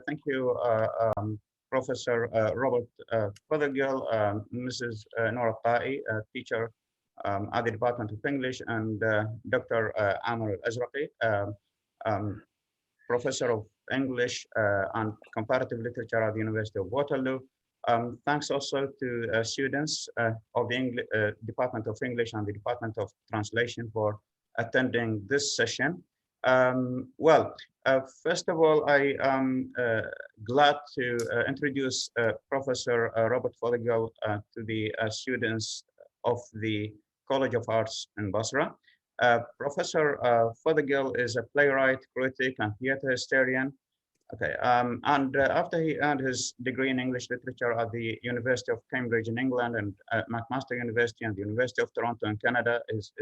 Thank you, Professor Robert Fothergill, Mrs. Nora Ta'i, teacher at the Department of English, and Dr. Amr Al-Azraqi, Professor of English and Comparative Literature at the University of Waterloo. Thanks also to students of the Department of English and the Department of Translation for attending this session. First of all, I am glad to introduce Professor Robert Fothergill to the students of the College of Arts in Basra. Professor Fothergill is a playwright, critic, and theater historian. Okay, and after he earned his degree in English literature at the University of Cambridge in England and McMaster University and the University of Toronto in Canada, his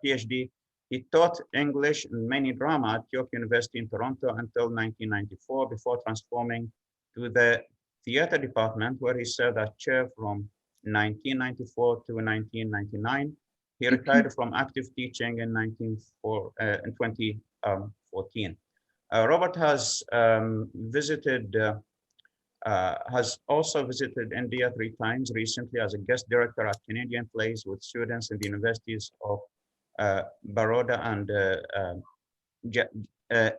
PhD, he taught English and many drama at York University in Toronto until 1994, before transforming to the theater department, where he served as chair from 1994 to 1999. He retired from active teaching in 2014. Robert has also visited India 3 times recently as a guest director at Canadian plays with students in the universities of Baroda and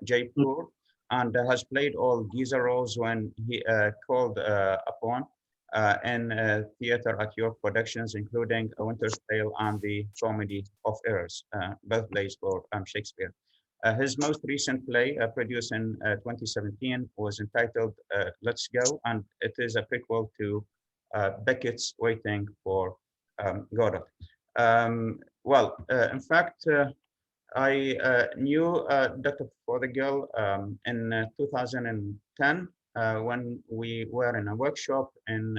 Jaipur, and has played all Giza roles when he called upon in theater at York Productions, including A Winter's Tale and The Comedy of Errors, both plays for Shakespeare. His most recent play, produced in 2017, was entitled Let's Go, and it is a prequel to Beckett's Waiting for Godot. In fact, I knew Dr. Fothergill in 2010 when we were in a workshop in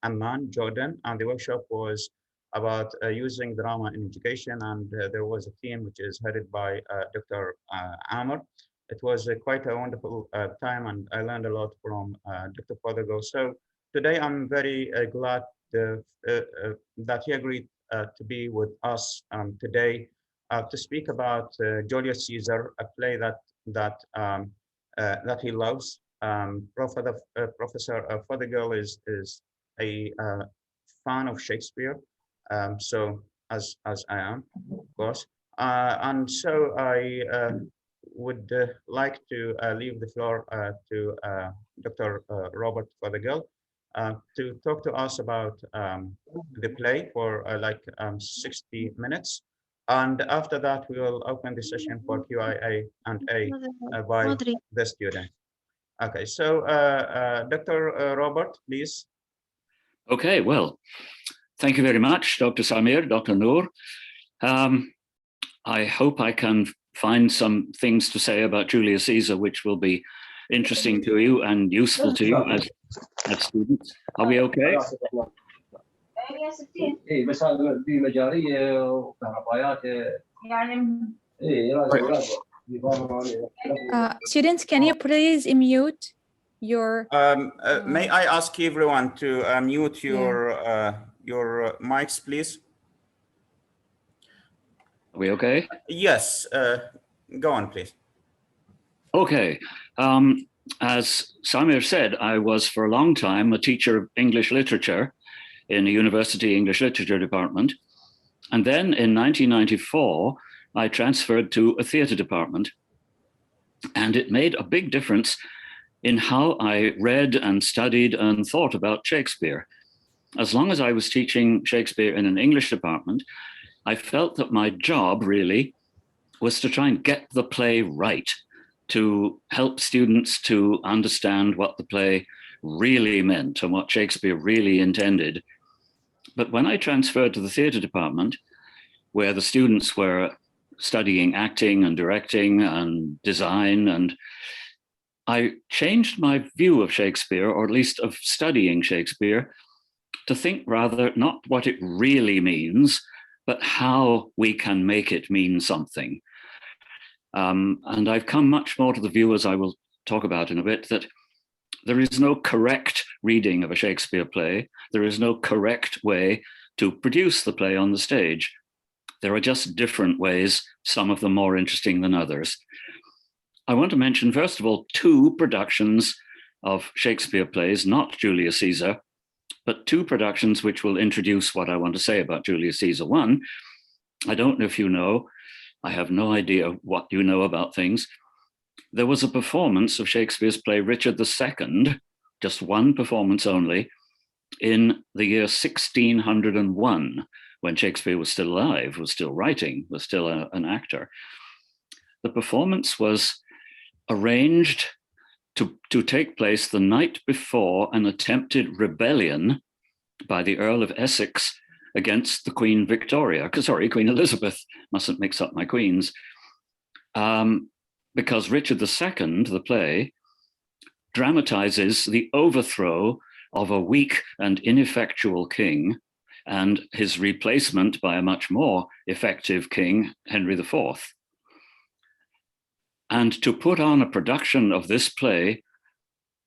Amman, Jordan, and the workshop was about using drama in education, and there was a team which is headed by Dr. Amr. It was quite a wonderful time, and I learned a lot from Dr. Fothergill. So today I'm very glad that he agreed to be with us today to speak about Julius Caesar, a play that he loves. Professor Fothergill is a fan of Shakespeare, so as I am, of course, and so I would like to leave the floor to Dr. Robert Fothergill to talk to us about the play for 60 minutes. And after that, we will open the session for Q&A by the student. Okay, so Dr. Robert, please. Okay, well, thank you very much, Dr. Samir, Dr. Noor. I hope I can find some things to say about Julius Caesar, which will be interesting to you and useful to you as students. Are we okay? Students, can you please mute your... may I ask everyone to mute your mics, please? Are we okay? Yes, go on, please. Okay. As Samir said, I was for a long time a teacher of English literature in the University English Literature Department. And then in 1994, I transferred to a theater department. And it made a big difference in how I read and studied and thought about Shakespeare. As long as I was teaching Shakespeare in an English department, I felt that my job really was to try and get the play right, to help students to understand what the play really meant and what Shakespeare really intended. But when I transferred to the theater department, where the students were studying acting and directing and design, and I changed my view of Shakespeare, or at least of studying Shakespeare, to think rather not what it really means, but how we can make it mean something. And I've come much more to the view, as I will talk about in a bit, that there is no correct reading of a Shakespeare play. There is no correct way to produce the play on the stage. There are just different ways, some of them more interesting than others. I want to mention, first of all, two productions of Shakespeare plays, not Julius Caesar, but two productions which will introduce what I want to say about Julius Caesar. One, I don't know if you know, I have no idea what you know about things. There was a performance of Shakespeare's play Richard II, just one performance only, in the year 1601, when Shakespeare was still alive, was still writing, was still an actor. The performance was arranged to take place the night before an attempted rebellion by the Earl of Essex against the Queen Victoria, sorry, Queen Elizabeth, mustn't mix up my queens, because Richard II, the play, dramatizes the overthrow of a weak and ineffectual king and his replacement by a much more effective king, Henry IV. And to put on a production of this play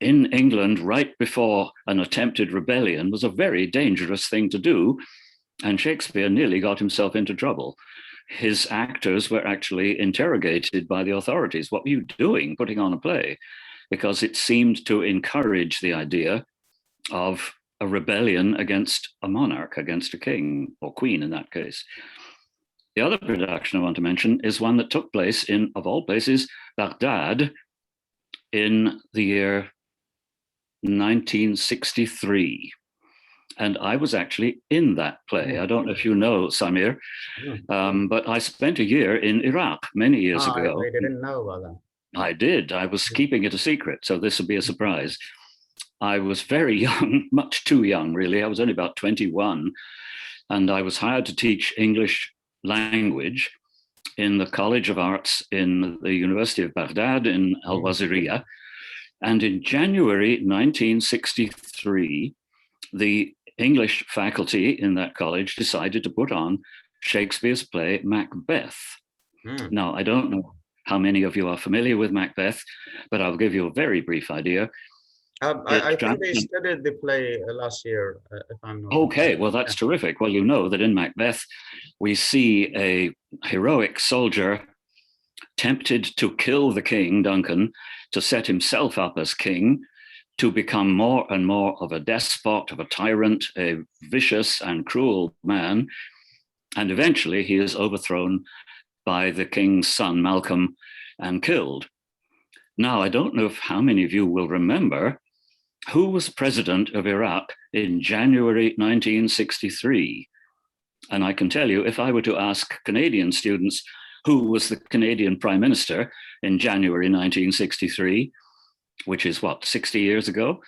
in England right before an attempted rebellion was a very dangerous thing to do, and Shakespeare nearly got himself into trouble. His actors were actually interrogated by the authorities. What were you doing putting on a play? Because it seemed to encourage the idea of a rebellion against a monarch, against a king or queen in that case. The other production I want to mention is one that took place in, of all places, Baghdad in the year 1963. And I was actually in that play. I don't know if you know, Samir, but I spent a year in Iraq many years ago. I didn't know about that. I did. I was keeping it a secret, so this will be a surprise. I was very young, much too young, really. I was only about 21, and I was hired to teach English language in the College of Arts in the University of Baghdad in Al-Waziriyah. And in January 1963, the English faculty in that college decided to put on Shakespeare's play Macbeth. Now, I don't know how many of you are familiar with Macbeth, but I'll give you a very brief idea. I think they studied the play last year, if I'm not Okay, well, that's terrific. Well, you know that in Macbeth, we see a heroic soldier tempted to kill the king, Duncan, to set himself up as king, to become more and more of a despot, of a tyrant, a vicious and cruel man. And eventually he is overthrown by the king's son, Malcolm, and killed. Now, I don't know how many of you will remember who was president of Iraq in January 1963. And I can tell you, if I were to ask Canadian students who was the Canadian Prime Minister in January 1963, which is what, 60 years ago?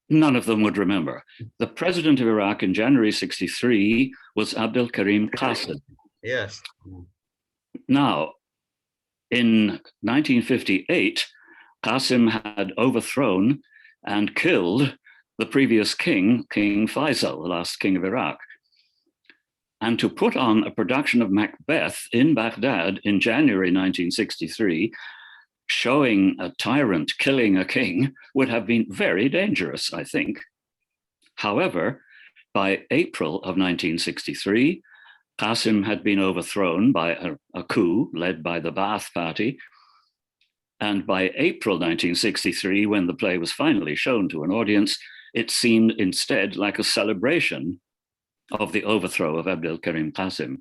None of them would remember. The president of Iraq in January 63 was Abdel Karim Qasim. Yes. Now, in 1958, Qasim had overthrown and killed the previous king, King Faisal, the last king of Iraq. And to put on a production of Macbeth in Baghdad in January 1963, showing a tyrant killing a king would have been very dangerous, I think. However, by April of 1963, Qasim had been overthrown by a coup led by the Ba'ath Party. And by April 1963, when the play was finally shown to an audience, it seemed instead like a celebration of the overthrow of Abdel Karim Qasim.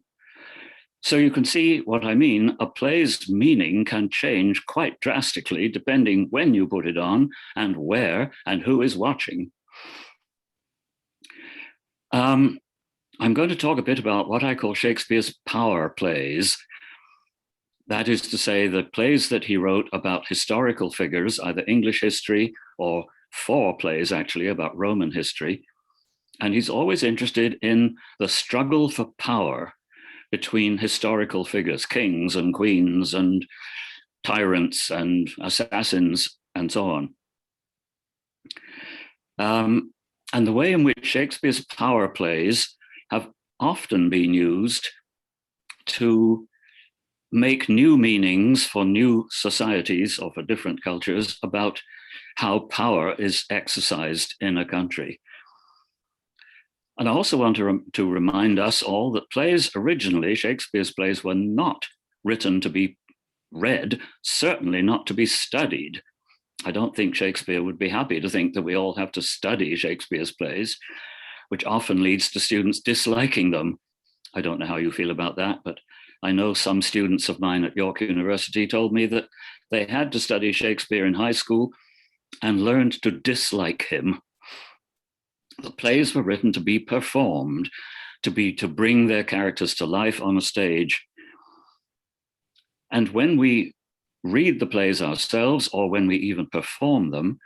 So you can see what I mean. A play's meaning can change quite drastically depending when you put it on and where and who is watching. I'm going to talk a bit about what I call Shakespeare's power plays. That is to say, the plays that he wrote about historical figures, either English history or 4 plays actually about Roman history. And he's always interested in the struggle for power between historical figures, kings and queens and tyrants and assassins and so on. And the way in which Shakespeare's power plays have often been used to make new meanings for new societies or for different cultures about how power is exercised in a country. And I also want to remind us all that plays originally, Shakespeare's plays, were not written to be read, certainly not to be studied. I don't think Shakespeare would be happy to think that we all have to study Shakespeare's plays, which often leads to students disliking them. I don't know how you feel about that, but I know some students of mine at York University told me that they had to study Shakespeare in high school and learned to dislike him. The plays were written to be performed, to bring their characters to life on a stage. And when we read the plays ourselves, or when we even perform them,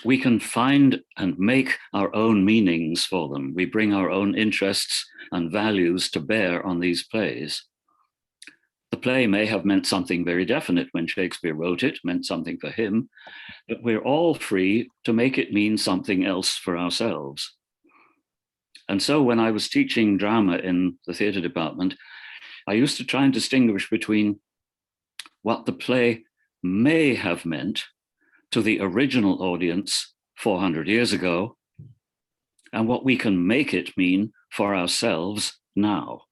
we can find and make our own meanings for them. We bring our own interests and values to bear on these plays. The play may have meant something very definite when Shakespeare wrote it, meant something for him, but we're all free to make it mean something else for ourselves. And so when I was teaching drama in the theatre department, I used to try and distinguish between what the play may have meant to the original audience 400 years ago and what we can make it mean for ourselves now.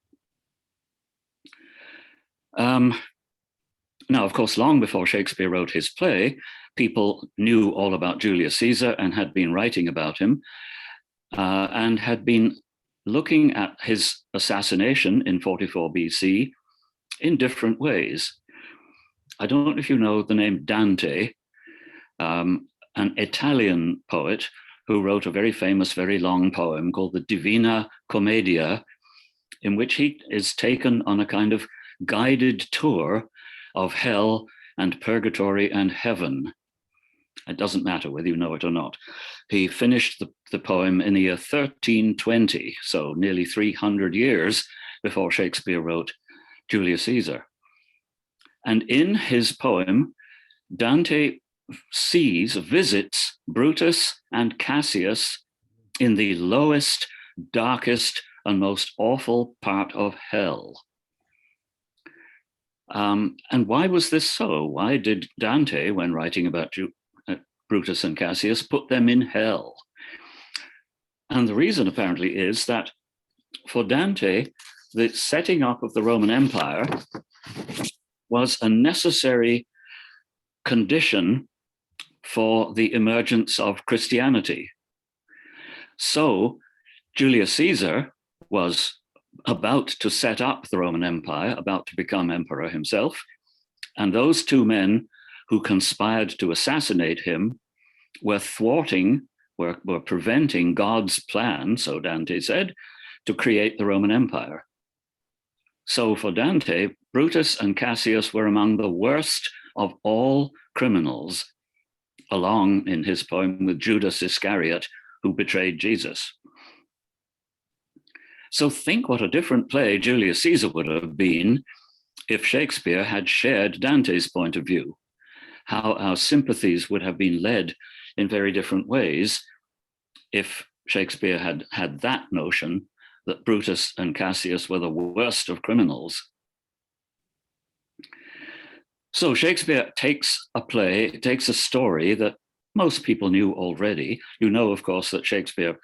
Now, of course, long before Shakespeare wrote his play, people knew all about Julius Caesar and had been writing about him and had been looking at his assassination in 44 BC in different ways. I don't know if you know the name Dante, an Italian poet who wrote a very famous, very long poem called the Divina Commedia, in which he is taken on a kind of guided tour of hell and purgatory and heaven. It doesn't matter whether you know it or not. He finished the poem in the year 1320, so nearly 300 years before Shakespeare wrote Julius Caesar. And in his poem, Dante visits Brutus and Cassius in the lowest, darkest, and most awful part of hell. And why was this so? Why did Dante, when writing about Brutus and Cassius, put them in hell? And the reason apparently is that for Dante, the setting up of the Roman Empire was a necessary condition for the emergence of Christianity. So Julius Caesar was about to set up the Roman Empire, about to become emperor himself. And those two men who conspired to assassinate him were preventing God's plan, so Dante said, to create the Roman Empire. So for Dante, Brutus and Cassius were among the worst of all criminals, along in his poem with Judas Iscariot, who betrayed Jesus. So think what a different play Julius Caesar would have been if Shakespeare had shared Dante's point of view, how our sympathies would have been led in very different ways if Shakespeare had that notion that Brutus and Cassius were the worst of criminals. So Shakespeare takes a story that most people knew already. You know, of course, that Shakespeare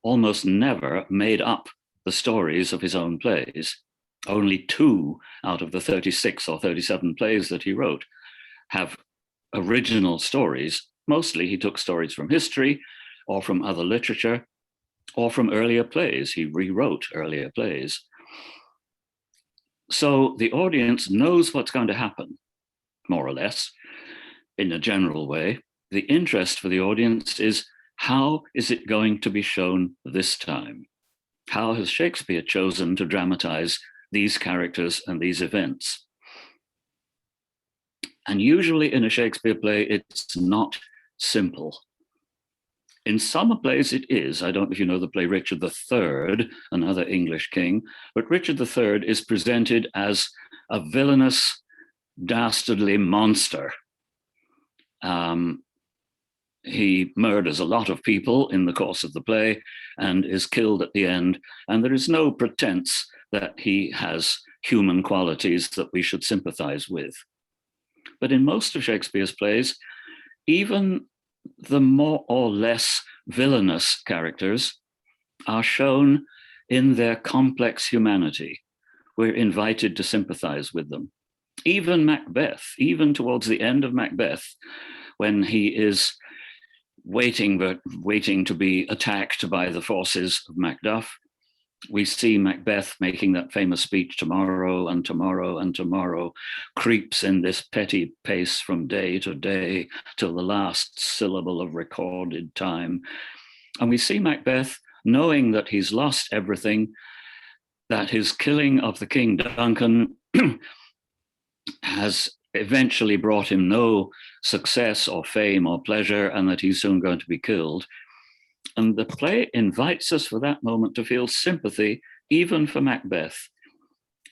almost never made up the stories of his own plays. Only 2 out of the 36 or 37 plays that he wrote have original stories. Mostly he took stories from history or from other literature or from earlier plays. He rewrote earlier plays. So the audience knows what's going to happen, more or less, in a general way. The interest for the audience is, how is it going to be shown this time? How has Shakespeare chosen to dramatize these characters and these events? And usually in a Shakespeare play, it's not simple. In some plays it is. I don't know if you know the play Richard III, another English king, but Richard III is presented as a villainous, dastardly monster. He murders a lot of people in the course of the play and is killed at the end. And there is no pretense that he has human qualities that we should sympathize with. But in most of Shakespeare's plays, even the more or less villainous characters are shown in their complex humanity. We're invited to sympathize with them. Even Macbeth, even towards the end of Macbeth, when he is waiting to be attacked by the forces of Macduff, we see Macbeth making that famous speech, tomorrow and tomorrow and tomorrow creeps in this petty pace from day to day till the last syllable of recorded time. And we see Macbeth knowing that he's lost everything, that his killing of the King Duncan has eventually brought him no success or fame or pleasure, and that he's soon going to be killed. And the play invites us for that moment to feel sympathy, even for Macbeth.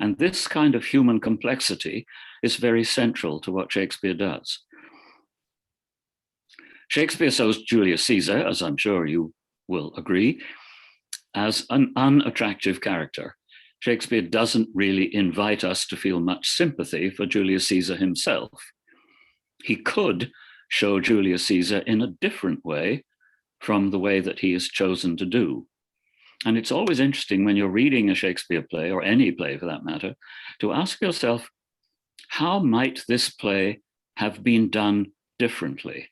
And this kind of human complexity is very central to what Shakespeare does. Shakespeare shows Julius Caesar, as I'm sure you will agree, as an unattractive character. Shakespeare doesn't really invite us to feel much sympathy for Julius Caesar himself. He could show Julius Caesar in a different way from the way that he is chosen to do. And it's always interesting when you're reading a Shakespeare play, or any play for that matter, to ask yourself, how might this play have been done differently?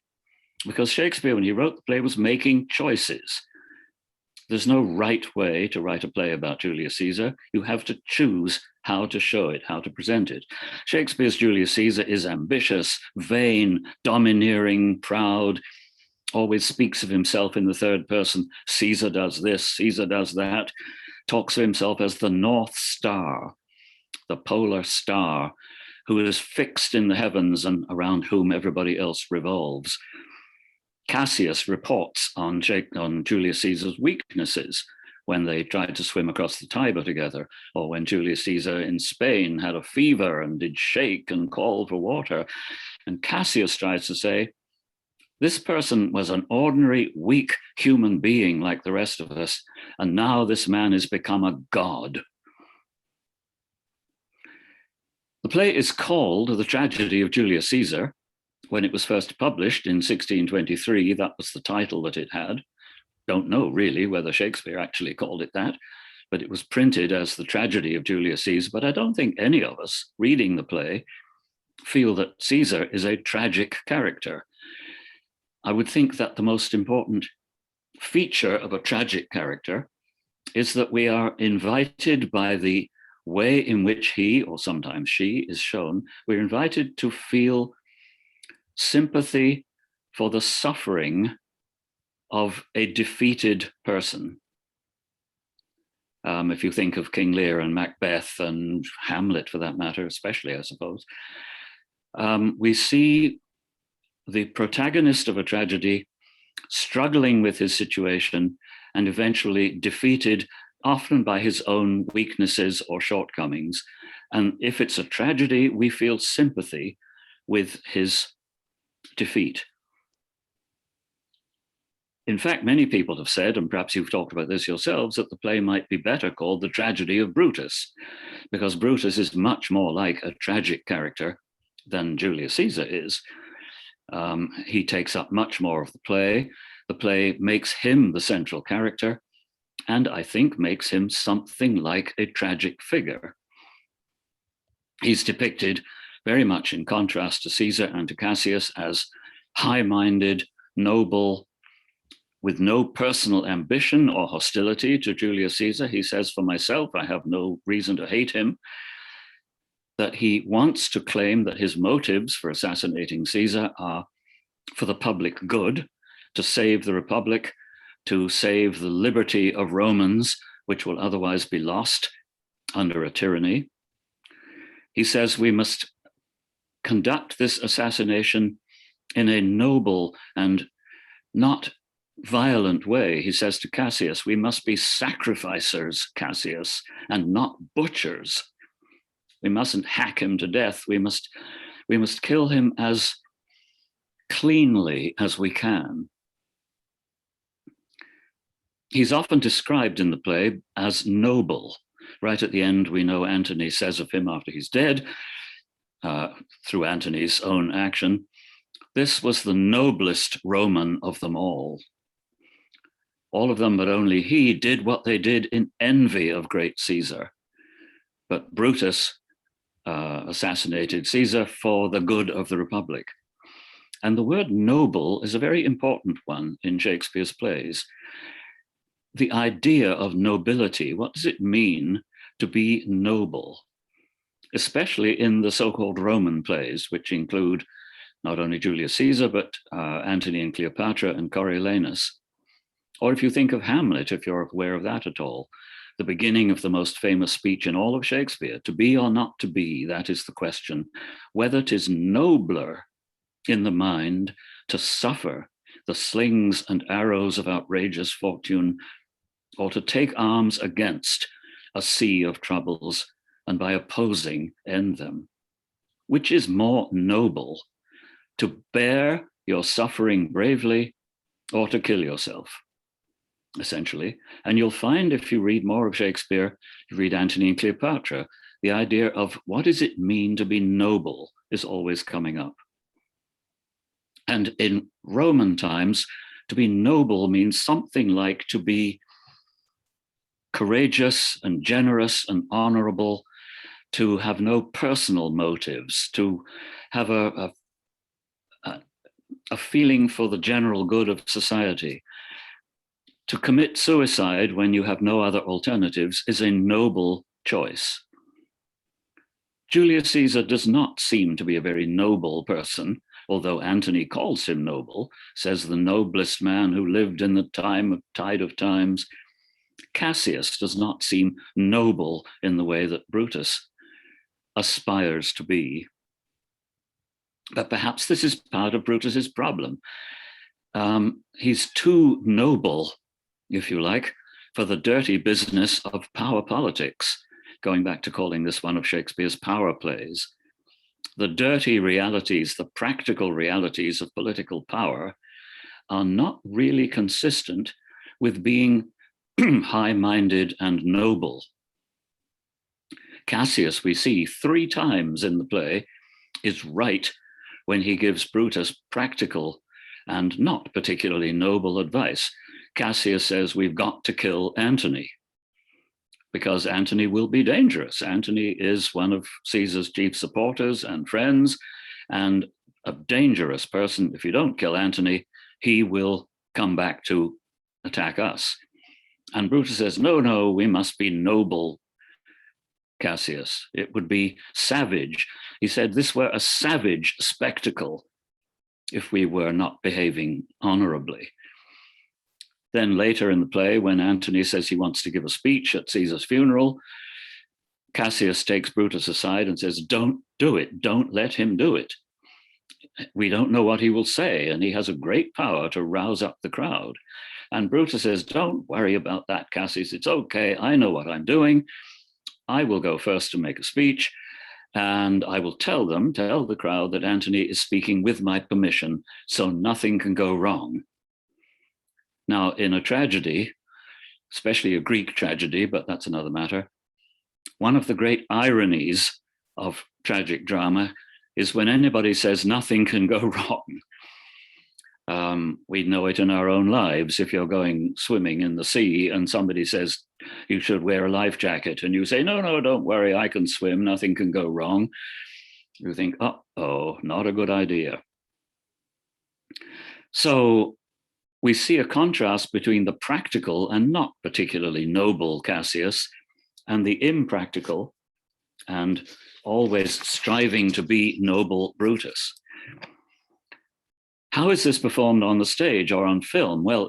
Because Shakespeare, when he wrote the play, was making choices. There's no right way to write a play about Julius Caesar. You have to choose how to show it, how to present it. Shakespeare's Julius Caesar is ambitious, vain, domineering, proud, always speaks of himself in the third person. Caesar does this, Caesar does that, talks of himself as the North Star, the polar star, who is fixed in the heavens and around whom everybody else revolves. Cassius reports on Julius Caesar's weaknesses when they tried to swim across the Tiber together, or when Julius Caesar in Spain had a fever and did shake and call for water. And Cassius tries to say, this person was an ordinary, weak human being like the rest of us, and now this man has become a god. The play is called The Tragedy of Julius Caesar. When it was first published in 1623, that was the title that it had. Don't know really whether Shakespeare actually called it that, but it was printed as The Tragedy of Julius Caesar. But I don't think any of us reading the play feel that Caesar is a tragic character. I would think that the most important feature of a tragic character is that we are invited by the way in which he, or sometimes she, is shown, we're invited to feel sympathy for the suffering of a defeated person. If you think of King Lear and Macbeth and Hamlet, for that matter, especially, I suppose, we see the protagonist of a tragedy struggling with his situation and eventually defeated, often by his own weaknesses or shortcomings. And if it's a tragedy, we feel sympathy with his defeat. In fact, many people have said, and perhaps you've talked about this yourselves, that the play might be better called The Tragedy of Brutus, because Brutus is much more like a tragic character than Julius Caesar is. He takes up much more of the play. The play makes him the central character, and I think makes him something like a tragic figure. He's depicted very much in contrast to Caesar and to Cassius as high-minded, noble, with no personal ambition or hostility to Julius Caesar. He says, for myself, I have no reason to hate him. That he wants to claim that his motives for assassinating Caesar are for the public good, to save the Republic, to save the liberty of Romans, which will otherwise be lost under a tyranny. He says we must conduct this assassination in a noble and not violent way. He says to Cassius, we must be sacrificers, Cassius, and not butchers. We mustn't hack him to death. We must kill him as cleanly as we can. He's often described in the play as noble. Right at the end, we know Antony says of him after he's dead, through Antony's own action, this was the noblest Roman of them all. All of them, but only he, did what they did in envy of great Caesar. But Brutus assassinated Caesar for the good of the Republic. And the word noble is a very important one in Shakespeare's plays. The idea of nobility, what does it mean to be noble? Especially in the so-called Roman plays, which include not only Julius Caesar, but Antony and Cleopatra and Coriolanus. Or if you think of Hamlet, if you're aware of that at all, the beginning of the most famous speech in all of Shakespeare, to be or not to be, that is the question, whether 'tis nobler in the mind to suffer the slings and arrows of outrageous fortune, or to take arms against a sea of troubles, and by opposing end them. Which is more noble, to bear your suffering bravely, or to kill yourself, essentially? And you'll find, if you read more of Shakespeare, you read Antony and Cleopatra, the idea of what does it mean to be noble is always coming up. And in Roman times, to be noble means something like to be courageous and generous and honorable, to have no personal motives, to have a feeling for the general good of society. To commit suicide when you have no other alternatives is a noble choice. Julius Caesar does not seem to be a very noble person, although Antony calls him noble, says the noblest man who lived in the tide of times. Cassius does not seem noble in the way that Brutus aspires to be. But perhaps this is part of Brutus's problem. He's too noble, if you like, for the dirty business of power politics, going back to calling this one of Shakespeare's power plays. The dirty realities, the practical realities of political power are not really consistent with being high-minded and noble. Cassius, we see 3 times in the play, is right when he gives Brutus practical and not particularly noble advice. Cassius says, we've got to kill Antony because Antony will be dangerous. Antony is one of Caesar's chief supporters and friends, and a dangerous person. If you don't kill Antony, he will come back to attack us. And Brutus says, no, we must be noble, Cassius. It would be savage. He said this were a savage spectacle if we were not behaving honorably. Then later in the play, when Antony says he wants to give a speech at Caesar's funeral, Cassius takes Brutus aside and says, don't do it. Don't let him do it. We don't know what he will say, and he has a great power to rouse up the crowd. And Brutus says, don't worry about that, Cassius. It's okay. I know what I'm doing. I will go first to make a speech, and I will tell the crowd that Antony is speaking with my permission, so nothing can go wrong. Now, in a tragedy, especially a Greek tragedy, but that's another matter, one of the great ironies of tragic drama is when anybody says nothing can go wrong. We know it in our own lives. If you're going swimming in the sea and somebody says you should wear a life jacket and you say, no, don't worry, I can swim, nothing can go wrong. You think, uh-oh, not a good idea. So we see a contrast between the practical and not particularly noble Cassius and the impractical and always striving to be noble Brutus. How is this performed on the stage or on film? Well,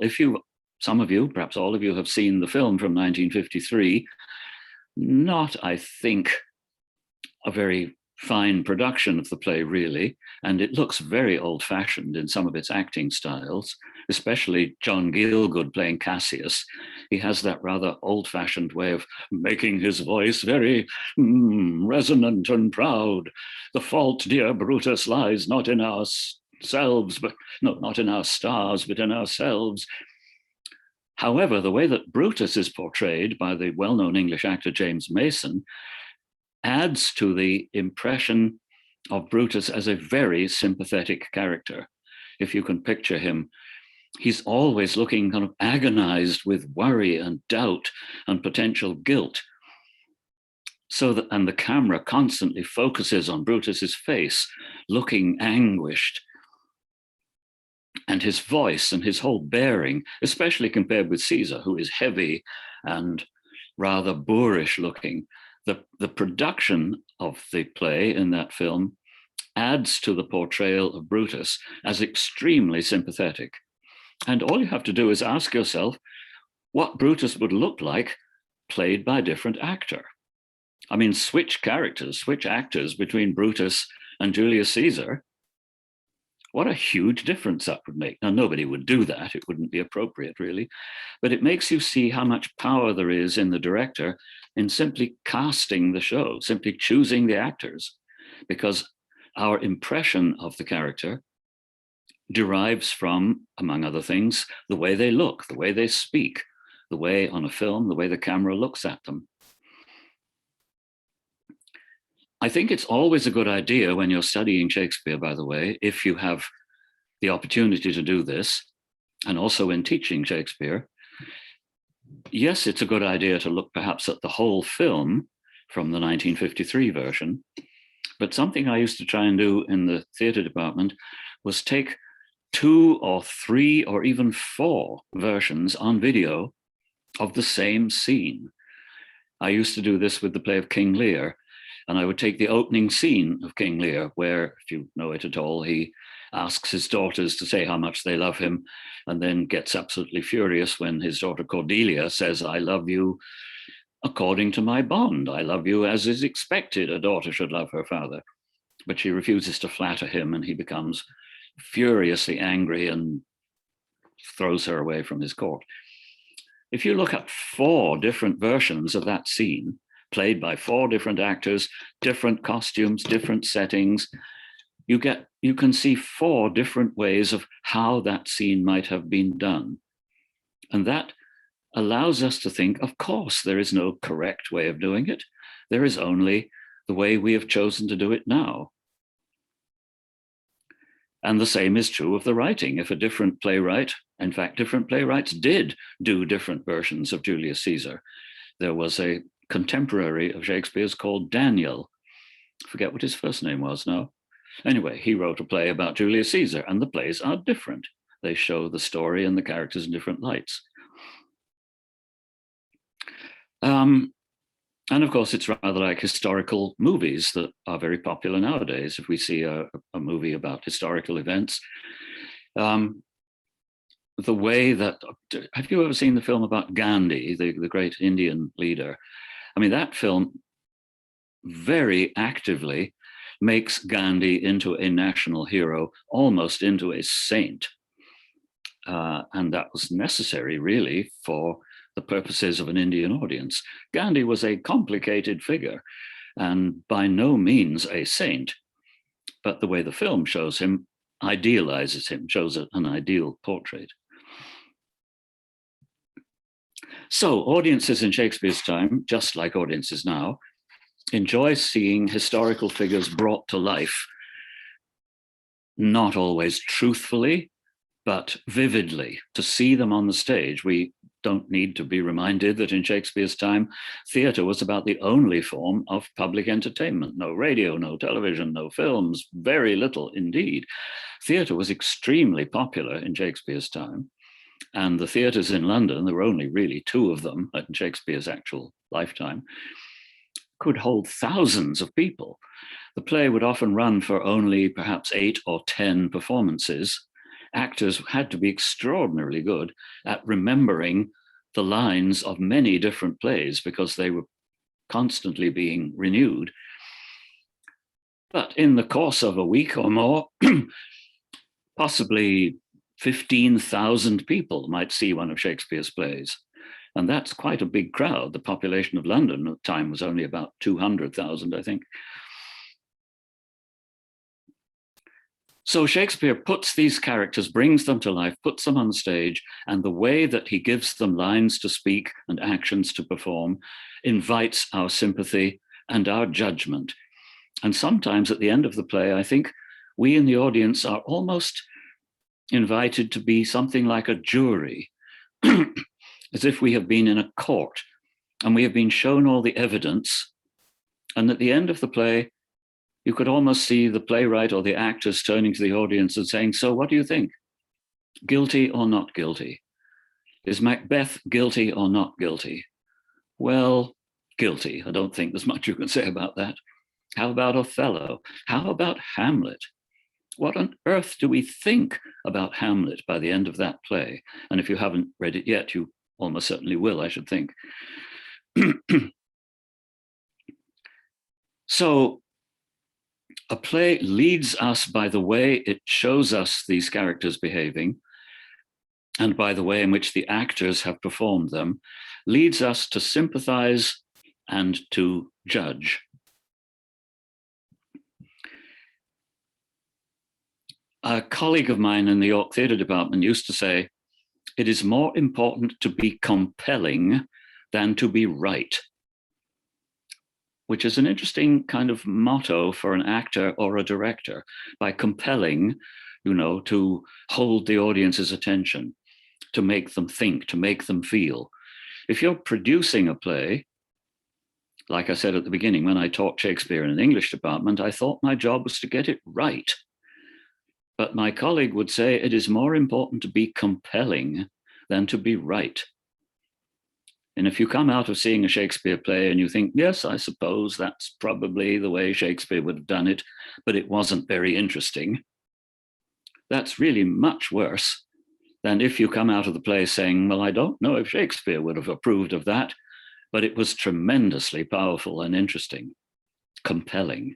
some of you, perhaps all of you, have seen the film from 1953, not, I think, a very fine production of the play, really, and it looks very old-fashioned in some of its acting styles, especially John Gielgud playing Cassius. He has that rather old-fashioned way of making his voice very resonant and proud. The fault, dear Brutus, lies not in ourselves, not in our stars, but in ourselves. However, the way that Brutus is portrayed by the well-known English actor James Mason adds to the impression of Brutus as a very sympathetic character. If you can picture him, he's always looking kind of agonized with worry and doubt and potential guilt. and the camera constantly focuses on Brutus's face, looking anguished, and his voice and his whole bearing, especially compared with Caesar, who is heavy and rather boorish looking. The production of the play in that film adds to the portrayal of Brutus as extremely sympathetic. And all you have to do is ask yourself what Brutus would look like played by a different actor. I mean, switch actors between Brutus and Julius Caesar. What a huge difference that would make. Now, nobody would do that. It wouldn't be appropriate, really. But it makes you see how much power there is in the director in simply casting the show, simply choosing the actors, because our impression of the character derives from, among other things, the way they look, the way they speak, the way on a film, the way the camera looks at them. I think it's always a good idea when you're studying Shakespeare, by the way, if you have the opportunity to do this, and also in teaching Shakespeare. Yes, it's a good idea to look perhaps at the whole film from the 1953 version, but something I used to try and do in the theatre department was take 2 or 3 or even 4 versions on video of the same scene. I used to do this with the play of King Lear, and I would take the opening scene of King Lear, where, if you know it at all, he asks his daughters to say how much they love him, and then gets absolutely furious when his daughter Cordelia says, "I love you according to my bond. I love you as is expected a daughter should love her father." But she refuses to flatter him, and he becomes furiously angry and throws her away from his court. If you look at 4 different versions of that scene, played by 4 different actors, different costumes, different settings, you can see 4 different ways of how that scene might have been done. And that allows us to think, of course, there is no correct way of doing it. There is only the way we have chosen to do it now. And the same is true of the writing. If a different playwright, in fact, different playwrights did do different versions of Julius Caesar. There was a contemporary of Shakespeare's called Daniel. I forget what his first name was now. Anyway, he wrote a play about Julius Caesar, and the plays are different. They show the story and the characters in different lights. And of course, it's rather like historical movies that are very popular nowadays. If we see a movie about historical events, the way that, have you ever seen the film about Gandhi, the great Indian leader? I mean, that film very actively makes Gandhi into a national hero, almost into a saint. And that was necessary, really, for the purposes of an Indian audience. Gandhi was a complicated figure and by no means a saint, but the way the film shows him idealizes him, shows an ideal portrait. So audiences in Shakespeare's time, just like audiences now, enjoy seeing historical figures brought to life, not always truthfully, but vividly. To see them on the stage, we don't need to be reminded that in Shakespeare's time, theatre was about the only form of public entertainment. No radio, no television, no films, very little indeed. Theatre was extremely popular in Shakespeare's time. And the theatres in London, there were only really 2 of them in Shakespeare's actual lifetime, could hold thousands of people. The play would often run for only perhaps 8 or 10 performances. Actors had to be extraordinarily good at remembering the lines of many different plays because they were constantly being renewed. But in the course of a week or more, possibly 15,000 people might see one of Shakespeare's plays. And that's quite a big crowd. The population of London at the time was only about 200,000, I think. So Shakespeare puts these characters, brings them to life, puts them on stage, and the way that he gives them lines to speak and actions to perform invites our sympathy and our judgment. And sometimes at the end of the play, I think we in the audience are almost invited to be something like a jury, as if we have been in a court and we have been shown all the evidence And at the end of the play, you could almost see the playwright or the actors turning to the audience and saying, so what do you think? Guilty or not guilty? Is Macbeth guilty or not guilty? Well, guilty. I don't think there's much you can say about that. How about Othello? How about Hamlet? What on earth do we think about Hamlet by the end of that play? And if you haven't read it yet, you almost certainly will, I should think. So a play leads us by the way it shows us these characters behaving, and by the way in which the actors have performed them, leads us to sympathize and to judge. A colleague of mine in the York Theatre Department used to say, it is more important to be compelling than to be right, which is an interesting kind of motto for an actor or a director. By compelling, you know, to hold the audience's attention, to make them think, to make them feel. If you're producing a play, like I said at the beginning, when I taught Shakespeare in an English department, I thought my job was to get it right. But my colleague would say it is more important to be compelling than to be right. And if you come out of seeing a Shakespeare play and you think, yes, I suppose that's probably the way Shakespeare would have done it, but it wasn't very interesting, that's really much worse than if you come out of the play saying, well, I don't know if Shakespeare would have approved of that, but it was tremendously powerful and interesting, compelling.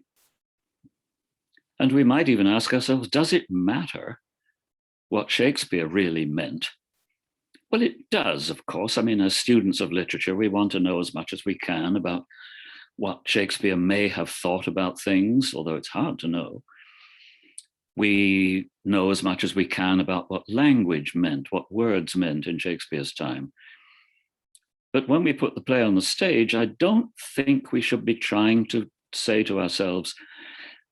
And we might even ask ourselves, does it matter what Shakespeare really meant? Well, it does, of course. I mean, as students of literature, we want to know as much as we can about what Shakespeare may have thought about things, although it's hard to know. We know as much as we can about what language meant, what words meant in Shakespeare's time. But when we put the play on the stage, I don't think we should be trying to say to ourselves,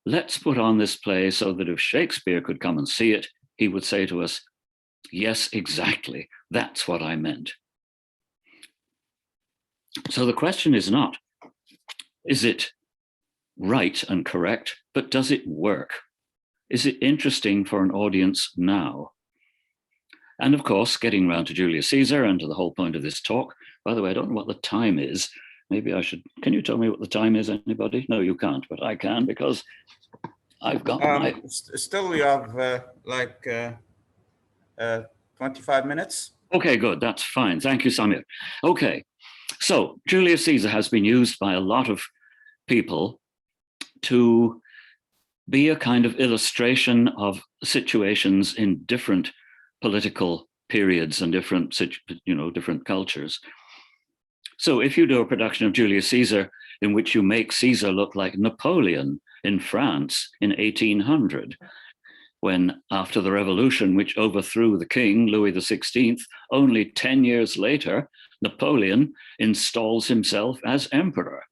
let's put on this play so that if Shakespeare could come and see it, he would say to us, yes, exactly, that's what I meant. So the question is not, is it right and correct, but does it work? Is it interesting for an audience now? And of course, getting around to Julius Caesar and to the whole point of this talk, by the way, I don't know what the time is. Maybe I should, can you tell me what the time is, anybody? No, you can't, but I can because I've got my... Still we have 25 minutes. Okay, good, that's fine. Thank you, Samir. Okay, so Julius Caesar has been used by a lot of people to be a kind of illustration of situations in different political periods and different cultures. So if you do a production of Julius Caesar in which you make Caesar look like Napoleon in France in 1800, when after the revolution which overthrew the king, Louis XVI, only 10 years later, Napoleon installs himself as emperor.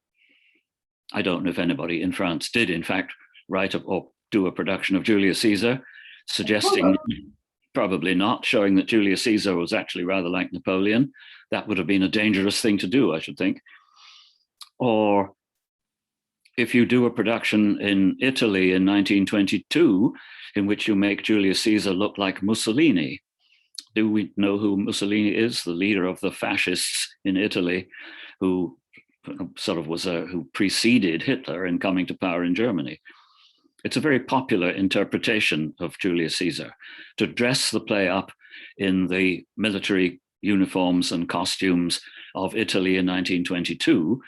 I don't know if anybody in France did, in fact, write or do a production of Julius Caesar, suggesting, probably not, showing that Julius Caesar was actually rather like Napoleon. That would have been a dangerous thing to do, I should think. Or if you do a production in Italy in 1922, in which you make Julius Caesar look like Mussolini. Do we know who Mussolini is? The leader of the fascists in Italy, who sort of was who preceded Hitler in coming to power in Germany. It's a very popular interpretation of Julius Caesar, to dress the play up in the military uniforms and costumes of Italy in 1922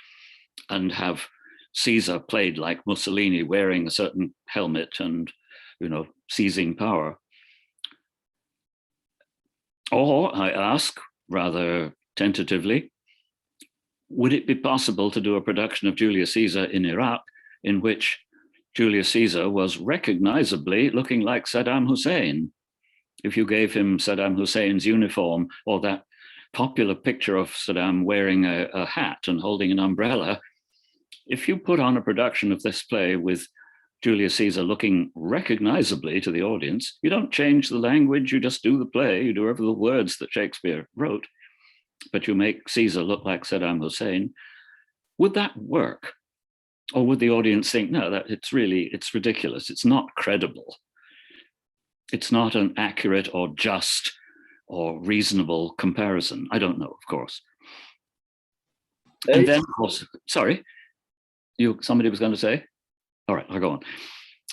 and have Caesar played like Mussolini, wearing a certain helmet and, seizing power. Or I ask, rather tentatively, would it be possible to do a production of Julius Caesar in Iraq in which Julius Caesar was recognizably looking like Saddam Hussein? If you gave him Saddam Hussein's uniform, or that popular picture of Saddam wearing a hat and holding an umbrella, if you put on a production of this play with Julius Caesar looking recognizably to the audience, you don't change the language, you just do the play, you do over the words that Shakespeare wrote, but you make Caesar look like Saddam Hussein, would that work? Or would the audience think, no, that it's ridiculous. It's not credible. It's not an accurate or just or reasonable comparison. I don't know, of course. And then, of course, sorry, somebody was going to say? All right, I'll go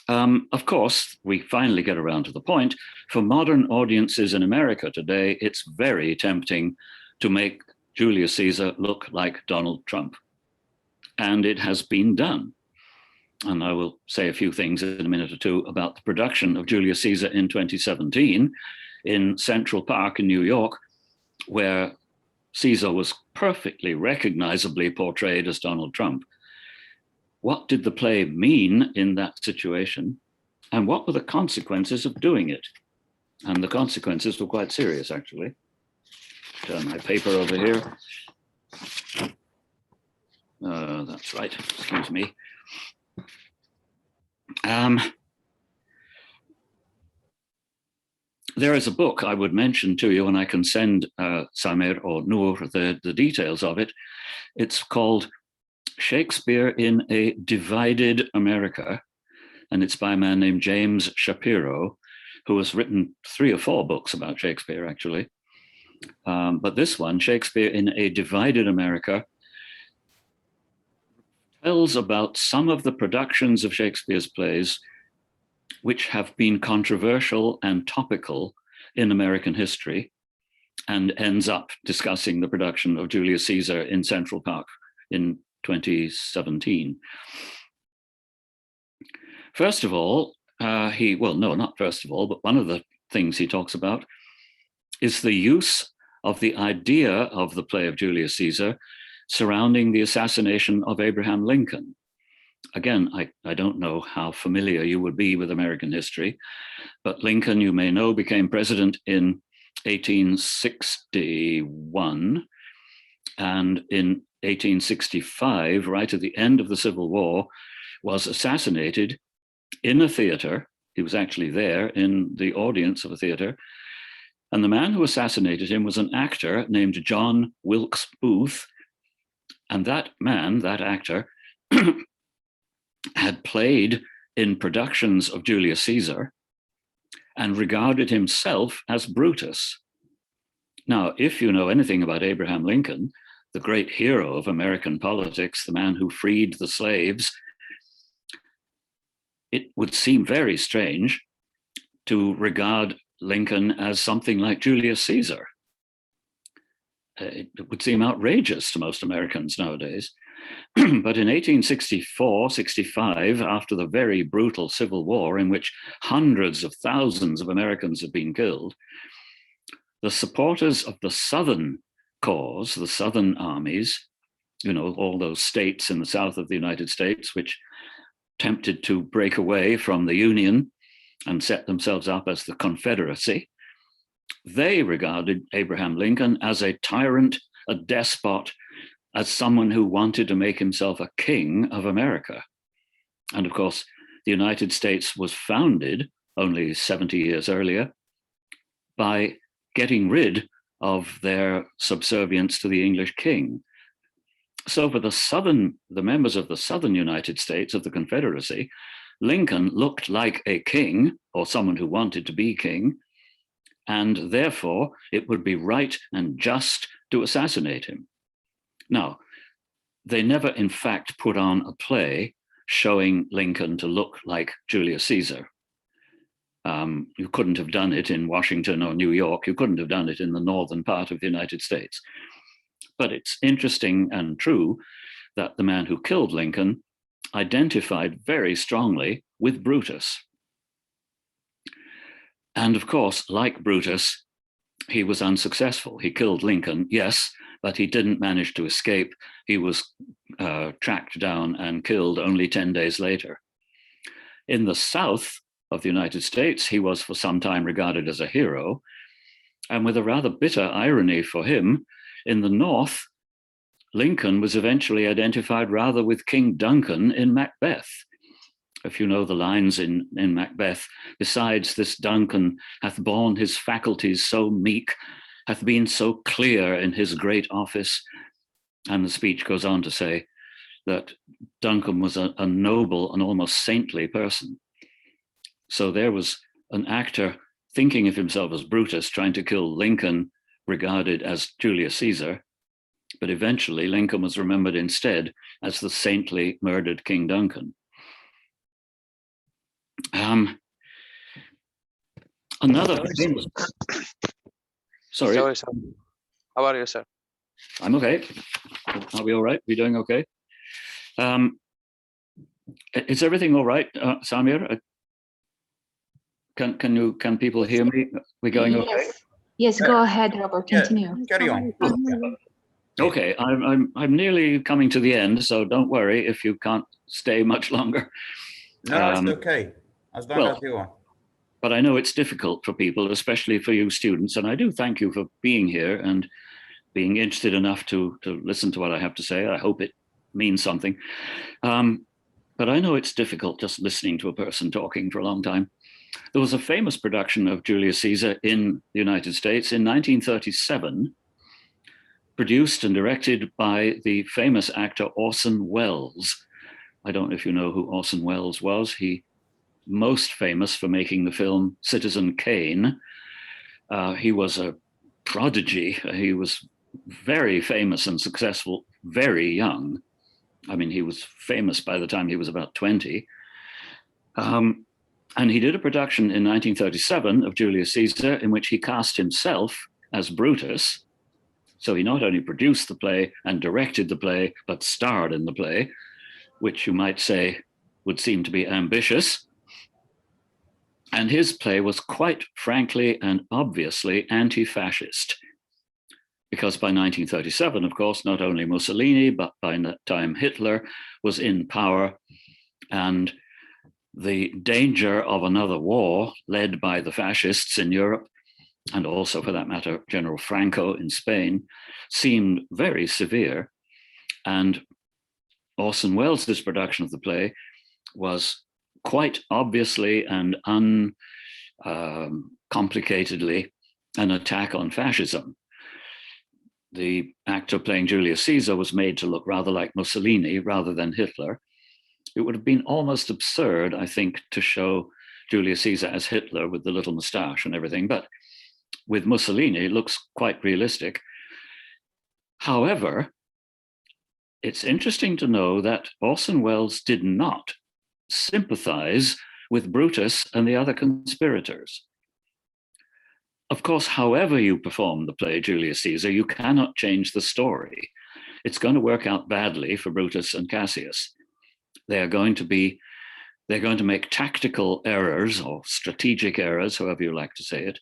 on. Of course, we finally get around to the point. For modern audiences in America today, it's very tempting to make Julius Caesar look like Donald Trump. And it has been done. And I will say a few things in a minute or two about the production of Julius Caesar in 2017 in Central Park in New York, where Caesar was perfectly recognizably portrayed as Donald Trump. What did the play mean in that situation? And what were the consequences of doing it? And the consequences were quite serious, actually. Turn my paper over here. That's right, excuse me. There is a book I would mention to you, and I can send Samir or Noor the details of it. It's called Shakespeare in a Divided America, and it's by a man named James Shapiro, who has written 3 or 4 books about Shakespeare, actually. But this one, Shakespeare in a Divided America, tells about some of the productions of Shakespeare's plays which have been controversial and topical in American history, and ends up discussing the production of Julius Caesar in Central Park in 2017. First of all, not first of all, but one of the things he talks about is the use of the idea of the play of Julius Caesar surrounding the assassination of Abraham Lincoln. Again, I don't know how familiar you would be with American history, but Lincoln, you may know, became president in 1861, and in 1865, right at the end of the Civil War, was assassinated in a theater. He was actually there in the audience of a theater. And the man who assassinated him was an actor named John Wilkes Booth. And that man, that actor, had played in productions of Julius Caesar and regarded himself as Brutus. Now, if you know anything about Abraham Lincoln, the great hero of American politics, the man who freed the slaves, it would seem very strange to regard Lincoln as something like Julius Caesar. It would seem outrageous to most Americans nowadays. But in 1864-65, after the very brutal Civil War in which hundreds of thousands of Americans had been killed, the supporters of the Southern cause, the Southern armies, all those states in the south of the United States which attempted to break away from the Union and set themselves up as the Confederacy, they regarded Abraham Lincoln as a tyrant, a despot, as someone who wanted to make himself a king of America. And of course, the United States was founded only 70 years earlier by getting rid of their subservience to the English king. So for the members of the Southern United States of the Confederacy, Lincoln looked like a king, or someone who wanted to be king, and therefore it would be right and just to assassinate him. Now, they never in fact put on a play showing Lincoln to look like Julius Caesar. You couldn't have done it in Washington or New York. You couldn't have done it in the northern part of the United States. But it's interesting and true that the man who killed Lincoln identified very strongly with Brutus. And of course, like Brutus, he was unsuccessful. He killed Lincoln, yes, but he didn't manage to escape. He was tracked down and killed only 10 days later. In the South of the United States, he was for some time regarded as a hero. And with a rather bitter irony for him, in the North, Lincoln was eventually identified rather with King Duncan in Macbeth. If you know the lines in Macbeth, besides this Duncan hath borne his faculties so meek, hath been so clear in his great office. And the speech goes on to say, that Duncan was a noble and almost saintly person. So there was an actor thinking of himself as Brutus, trying to kill Lincoln, regarded as Julius Caesar, but eventually Lincoln was remembered instead as the saintly murdered King Duncan. Another famous... Sorry. Sorry, sir. How are you, sir? I'm okay. Are we all right? We doing okay? Is everything all right, Samir? Can people hear me? We going okay? Yes, go ahead, Robert. Continue. Yeah, carry on. Okay, I'm nearly coming to the end, so don't worry if you can't stay much longer. No, it's okay, as long as you want. But I know it's difficult for people, especially for you students, and I do thank you for being here and being interested enough to listen to what I have to say. I hope it means something. But I know it's difficult just listening to a person talking for a long time. There was a famous production of Julius Caesar in the United States in 1937, produced and directed by the famous actor Orson Welles. I don't know if you know who Orson Welles was. He most famous for making the film Citizen Kane. He was a prodigy. He was very famous and successful very young. I mean, he was famous by the time he was about 20. And he did a production in 1937 of Julius Caesar in which he cast himself as Brutus. So he not only produced the play and directed the play, but starred in the play, which you might say would seem to be ambitious. And his play was quite frankly and obviously anti-fascist. Because by 1937, of course, not only Mussolini, but by that time Hitler was in power, and the danger of another war led by the fascists in Europe, and also for that matter, General Franco in Spain, seemed very severe. And Orson Welles' production of the play was quite obviously and uncomplicatedly an attack on fascism. The actor playing Julius Caesar was made to look rather like Mussolini rather than Hitler. It would have been almost absurd, I think, to show Julius Caesar as Hitler with the little moustache and everything, but with Mussolini, it looks quite realistic. However, it's interesting to know that Orson Welles did not sympathize with Brutus and the other conspirators. Of course, however you perform the play Julius Caesar, you cannot change the story. It's going to work out badly for Brutus and Cassius. They're going to make tactical errors or strategic errors, however you like to say it.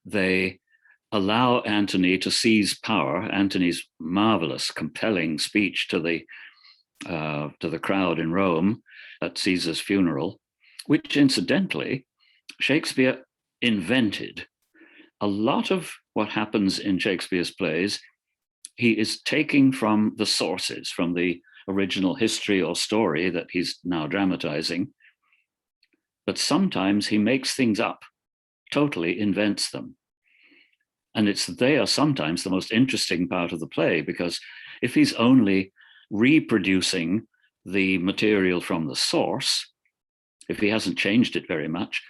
They allow Antony to seize power. Antony's marvelous, compelling speech to the crowd in Rome at Caesar's funeral, which incidentally, Shakespeare invented. A lot of what happens in Shakespeare's plays, he is taking from the sources, from the original history or story that he's now dramatizing. But sometimes he makes things up, totally invents them. And they are sometimes the most interesting part of the play, because if he's only reproducing the material from the source, if he hasn't changed it very much,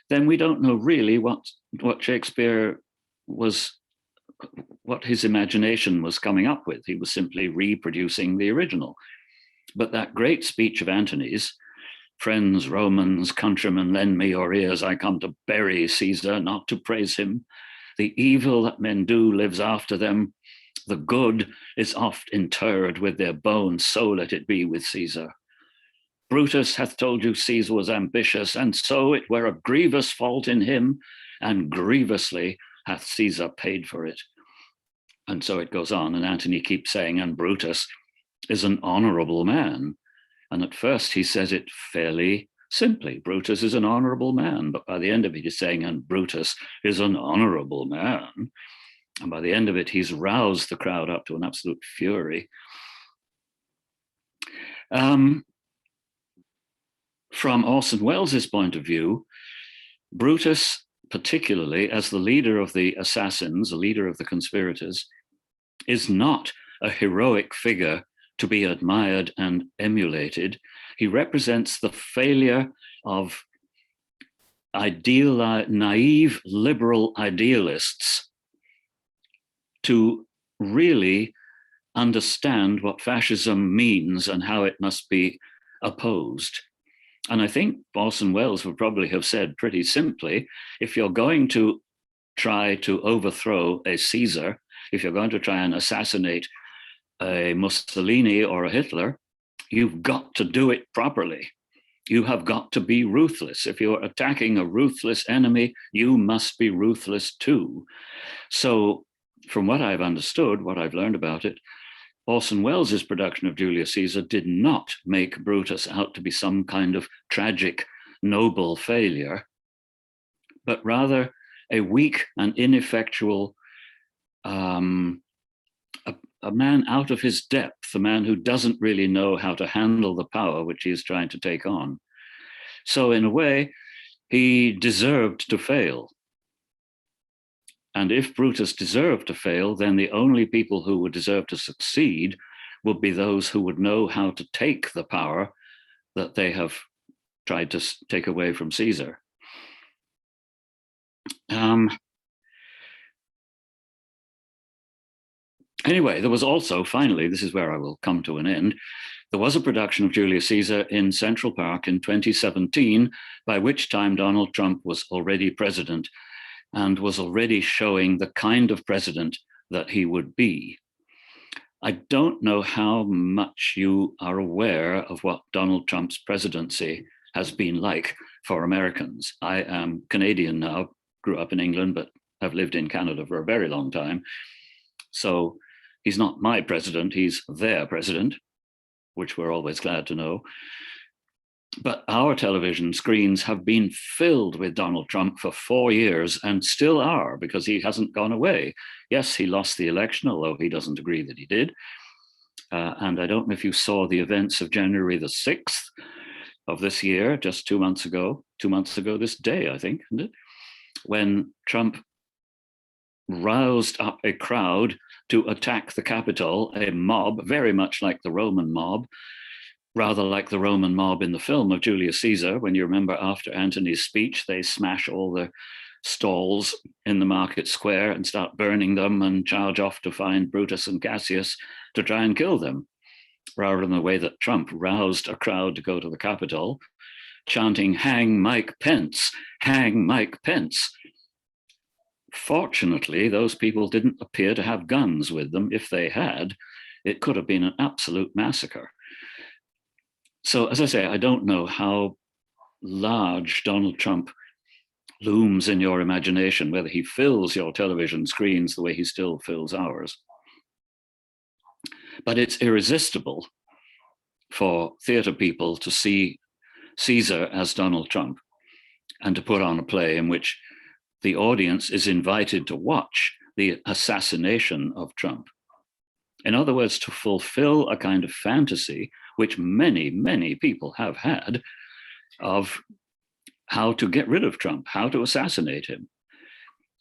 then we don't know really what Shakespeare was, what his imagination was coming up with. He was simply reproducing the original. But that great speech of Antony's, "Friends, Romans, countrymen, lend me your ears. I come to bury Caesar, not to praise him. The evil that men do lives after them. The good is oft interred with their bones, so let it be with Caesar. Brutus hath told you Caesar was ambitious, and so it were a grievous fault in him, and grievously hath Caesar paid for it." And so it goes on, and Antony keeps saying, and Brutus is an honorable man. And at first he says it fairly simply, Brutus is an honorable man, but by the end of it he's saying, and Brutus is an honorable man. And by the end of it, he's roused the crowd up to an absolute fury. From Orson Welles' point of view, Brutus, particularly as the leader of the assassins, the leader of the conspirators, is not a heroic figure to be admired and emulated. He represents the failure of naive liberal idealists to really understand what fascism means and how it must be opposed. And I think Orson Welles would probably have said pretty simply, if you're going to try to overthrow a Caesar, if you're going to try and assassinate a Mussolini or a Hitler, you've got to do it properly. You have got to be ruthless. If you're attacking a ruthless enemy, you must be ruthless too. So from what I've understood, what I've learned about it, Orson Welles' production of Julius Caesar did not make Brutus out to be some kind of tragic, noble failure, but rather a weak and ineffectual, a man out of his depth, a man who doesn't really know how to handle the power which he is trying to take on. So in a way, he deserved to fail. And if Brutus deserved to fail, then the only people who would deserve to succeed would be those who would know how to take the power that they have tried to take away from Caesar. Anyway, there was also, finally, this is where I will come to an end, there was a production of Julius Caesar in Central Park in 2017, by which time Donald Trump was already president and was already showing the kind of president that he would be. I don't know how much you are aware of what Donald Trump's presidency has been like for Americans. I am Canadian now, grew up in England, but have lived in Canada for a very long time. So he's not my president, he's their president, which we're always glad to know. But our television screens have been filled with Donald Trump for 4 years and still are, because he hasn't gone away. Yes, he lost the election, although he doesn't agree that he did. And I don't know if you saw the events of January the 6th of this year, just 2 months ago this day, I think, isn't it? When Trump roused up a crowd to attack the Capitol, a mob, very much like the Roman mob, rather like the Roman mob in the film of Julius Caesar. When you remember after Antony's speech, they smash all the stalls in the market square and start burning them and charge off to find Brutus and Cassius to try and kill them, rather than the way that Trump roused a crowd to go to the Capitol, chanting, "Hang Mike Pence, hang Mike Pence." Fortunately, those people didn't appear to have guns with them. If they had, it could have been an absolute massacre. So, as I say, I don't know how large Donald Trump looms in your imagination, whether he fills your television screens the way he still fills ours. But it's irresistible for theater people to see Caesar as Donald Trump and to put on a play in which the audience is invited to watch the assassination of Trump. In other words, to fulfill a kind of fantasy which many, many people have had of how to get rid of Trump, how to assassinate him.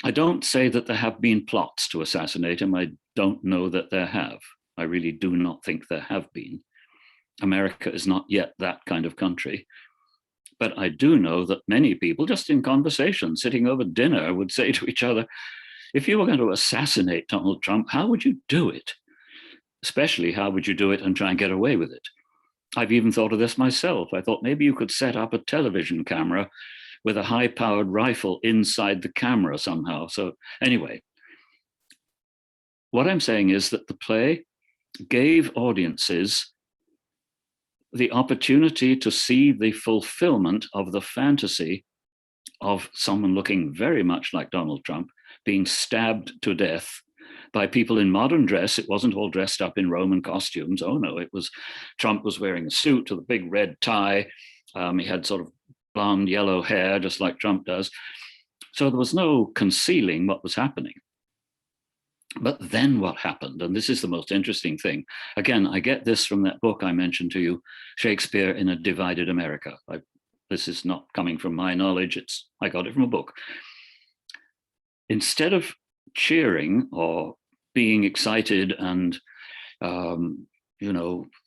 I don't say that there have been plots to assassinate him. I don't know that there have. I really do not think there have been. America is not yet that kind of country. But I do know that many people, just in conversation, sitting over dinner, would say to each other, if you were going to assassinate Donald Trump, how would you do it? Especially, how would you do it and try and get away with it? I've even thought of this myself. I thought maybe you could set up a television camera with a high-powered rifle inside the camera somehow. So anyway, what I'm saying is that the play gave audiences the opportunity to see the fulfillment of the fantasy of someone looking very much like Donald Trump being stabbed to death by people in modern dress. It wasn't all dressed up in Roman costumes. Oh no, it was, Trump was wearing a suit with a big red tie. He had sort of blonde yellow hair, just like Trump does. So there was no concealing what was happening. But then what happened? And this is the most interesting thing. Again, I get this from that book I mentioned to you, Shakespeare in a Divided America. This is not coming from my knowledge. I got it from a book. Instead of cheering or being excited and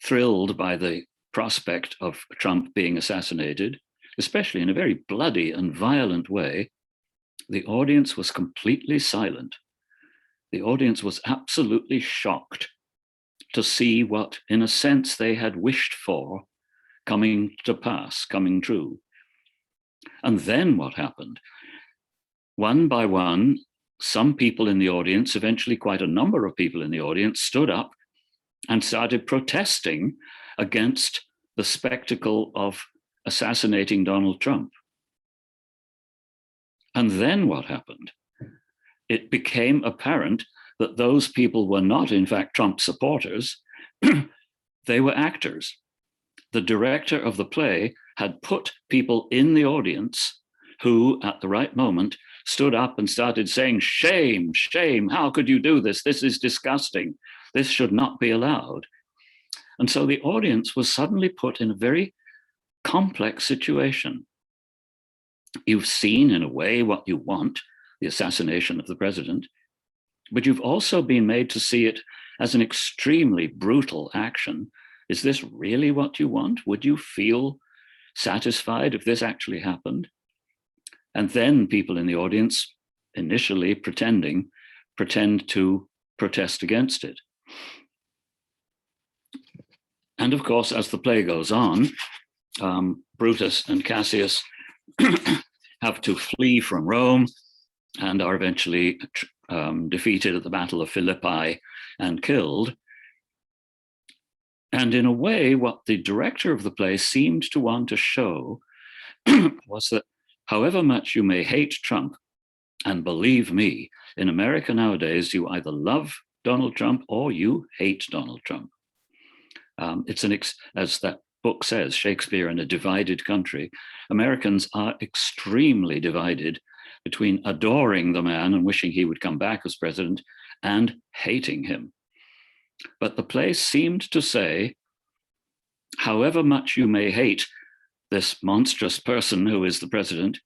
thrilled by the prospect of Trump being assassinated, especially in a very bloody and violent way, the audience was completely silent. The audience was absolutely shocked to see what, in a sense, they had wished for coming to pass, coming true. And then what happened? One by one, some people in the audience, eventually quite a number of people in the audience, stood up and started protesting against the spectacle of assassinating Donald Trump. And then what happened? It became apparent that those people were not, in fact, Trump supporters. They were actors. The director of the play had put people in the audience who, at the right moment, stood up and started saying, "Shame, shame, how could you do this? This is disgusting. This should not be allowed." And so the audience was suddenly put in a very complex situation. You've seen, in a way, what you want, the assassination of the president, but you've also been made to see it as an extremely brutal action. Is this really what you want? Would you feel satisfied if this actually happened? And then people in the audience, initially pretend to protest against it. And of course, as the play goes on, Brutus and Cassius have to flee from Rome and are eventually defeated at the Battle of Philippi and killed. And in a way, what the director of the play seemed to want to show was that however much you may hate Trump, and believe me, in America nowadays, you either love Donald Trump or you hate Donald Trump. As that book says, Shakespeare in a Divided Country, Americans are extremely divided between adoring the man and wishing he would come back as president and hating him. But the play seemed to say, however much you may hate this monstrous person who is the president,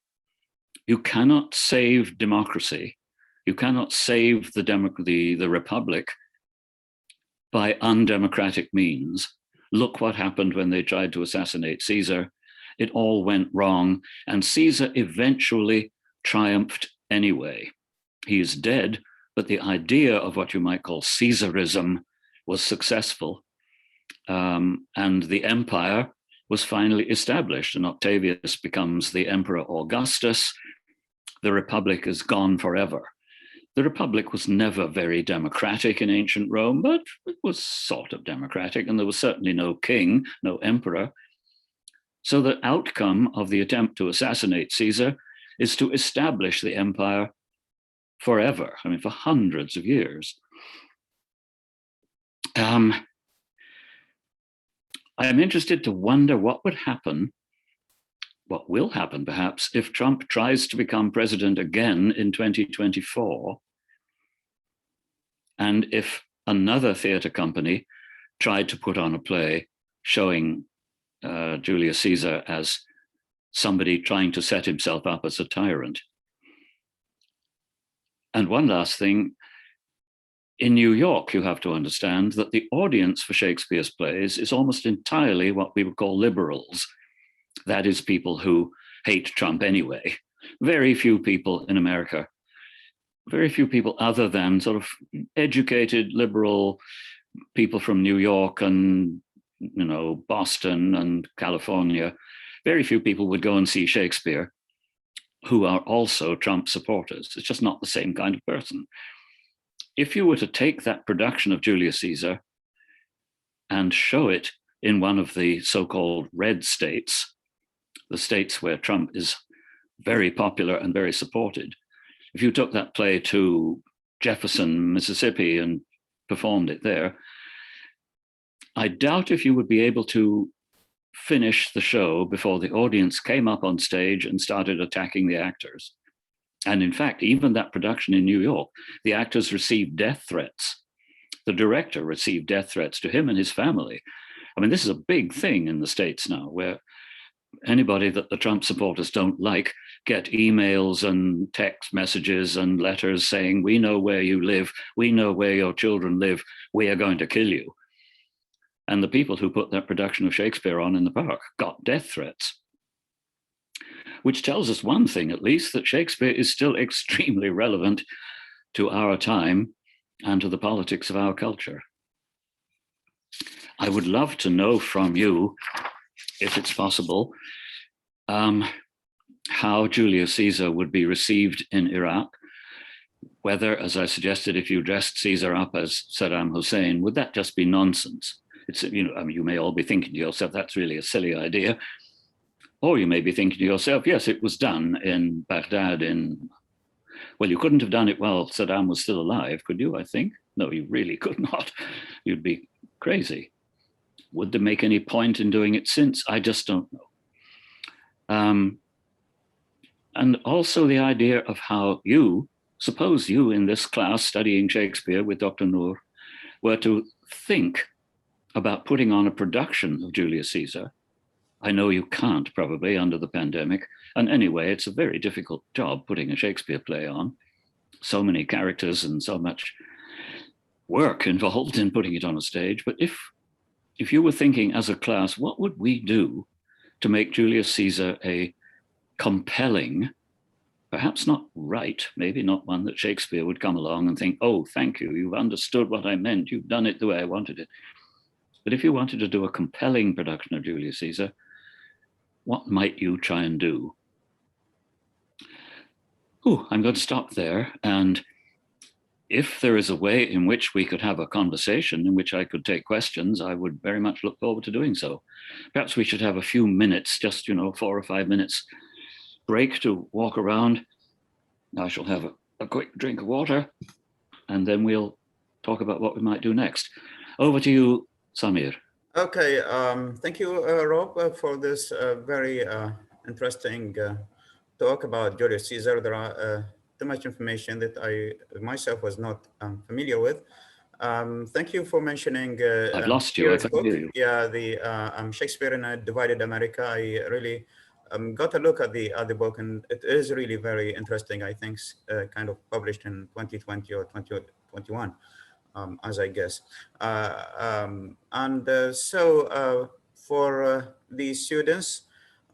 you cannot save democracy. You cannot save the republic by undemocratic means. Look what happened when they tried to assassinate Caesar. It all went wrong, and Caesar eventually triumphed anyway. He is dead, but the idea of what you might call Caesarism was successful, and the empire was finally established, and Octavius becomes the Emperor Augustus. The Republic is gone forever. The Republic was never very democratic in ancient Rome, but it was sort of democratic, and there was certainly no king, no emperor. So the outcome of the attempt to assassinate Caesar is to establish the empire forever, for hundreds of years. I am interested to wonder what would happen, what will happen perhaps, if Trump tries to become president again in 2024, and if another theater company tried to put on a play showing Julius Caesar as somebody trying to set himself up as a tyrant. And one last thing, in New York, you have to understand that the audience for Shakespeare's plays is almost entirely what we would call liberals. That is, people who hate Trump anyway. Very few people in America, very few people other than sort of educated liberal people from New York and Boston and California, very few people would go and see Shakespeare who are also Trump supporters. It's just not the same kind of person. If you were to take that production of Julius Caesar and show it in one of the so-called red states, the states where Trump is very popular and very supported, if you took that play to Jefferson, Mississippi, and performed it there, I doubt if you would be able to finish the show before the audience came up on stage and started attacking the actors. And in fact, even that production in New York, the actors received death threats. The director received death threats to him and his family. This is a big thing in the States now, where anybody that the Trump supporters don't like get emails and text messages and letters saying, "We know where you live, we know where your children live, we are going to kill you." And the people who put that production of Shakespeare on in the park got death threats, which tells us one thing, at least, that Shakespeare is still extremely relevant to our time and to the politics of our culture. I would love to know from you, if it's possible, how Julius Caesar would be received in Iraq, whether, as I suggested, if you dressed Caesar up as Saddam Hussein, would that just be nonsense? It's, you know, I mean, you may all be thinking to yourself, that's really a silly idea. Or you may be thinking to yourself, yes, it was done in Baghdad well, you couldn't have done it while Saddam was still alive, could you, I think? No, you really could not. You'd be crazy. Would there make any point in doing it since? I just don't know. And also the idea of how suppose you in this class studying Shakespeare with Dr. Noor were to think about putting on a production of Julius Caesar. I know you can't probably under the pandemic. And anyway, it's a very difficult job putting a Shakespeare play on. So many characters and so much work involved in putting it on a stage. But if you were thinking as a class, what would we do to make Julius Caesar a compelling, perhaps not right, maybe not one that Shakespeare would come along and think, oh, thank you, you've understood what I meant, you've done it the way I wanted it. But if you wanted to do a compelling production of Julius Caesar, what might you try and do? I'm going to stop there. And if there is a way in which we could have a conversation in which I could take questions, I would very much look forward to doing so. Perhaps we should have a few minutes, just, 4 or 5 minutes break to walk around. I shall have a quick drink of water, and then we'll talk about what we might do next. Over to you, Samir. Okay, thank you, Rob, for this very interesting talk about Julius Caesar. There are too much information that I myself was not familiar with. Thank you for mentioning I've lost you, I can't hear you. Yeah, the Shakespeare in a Divided America. I really got a look at the book, and it is really very interesting. I think kind of published in 2020 or 2021. As I guess. So for the students,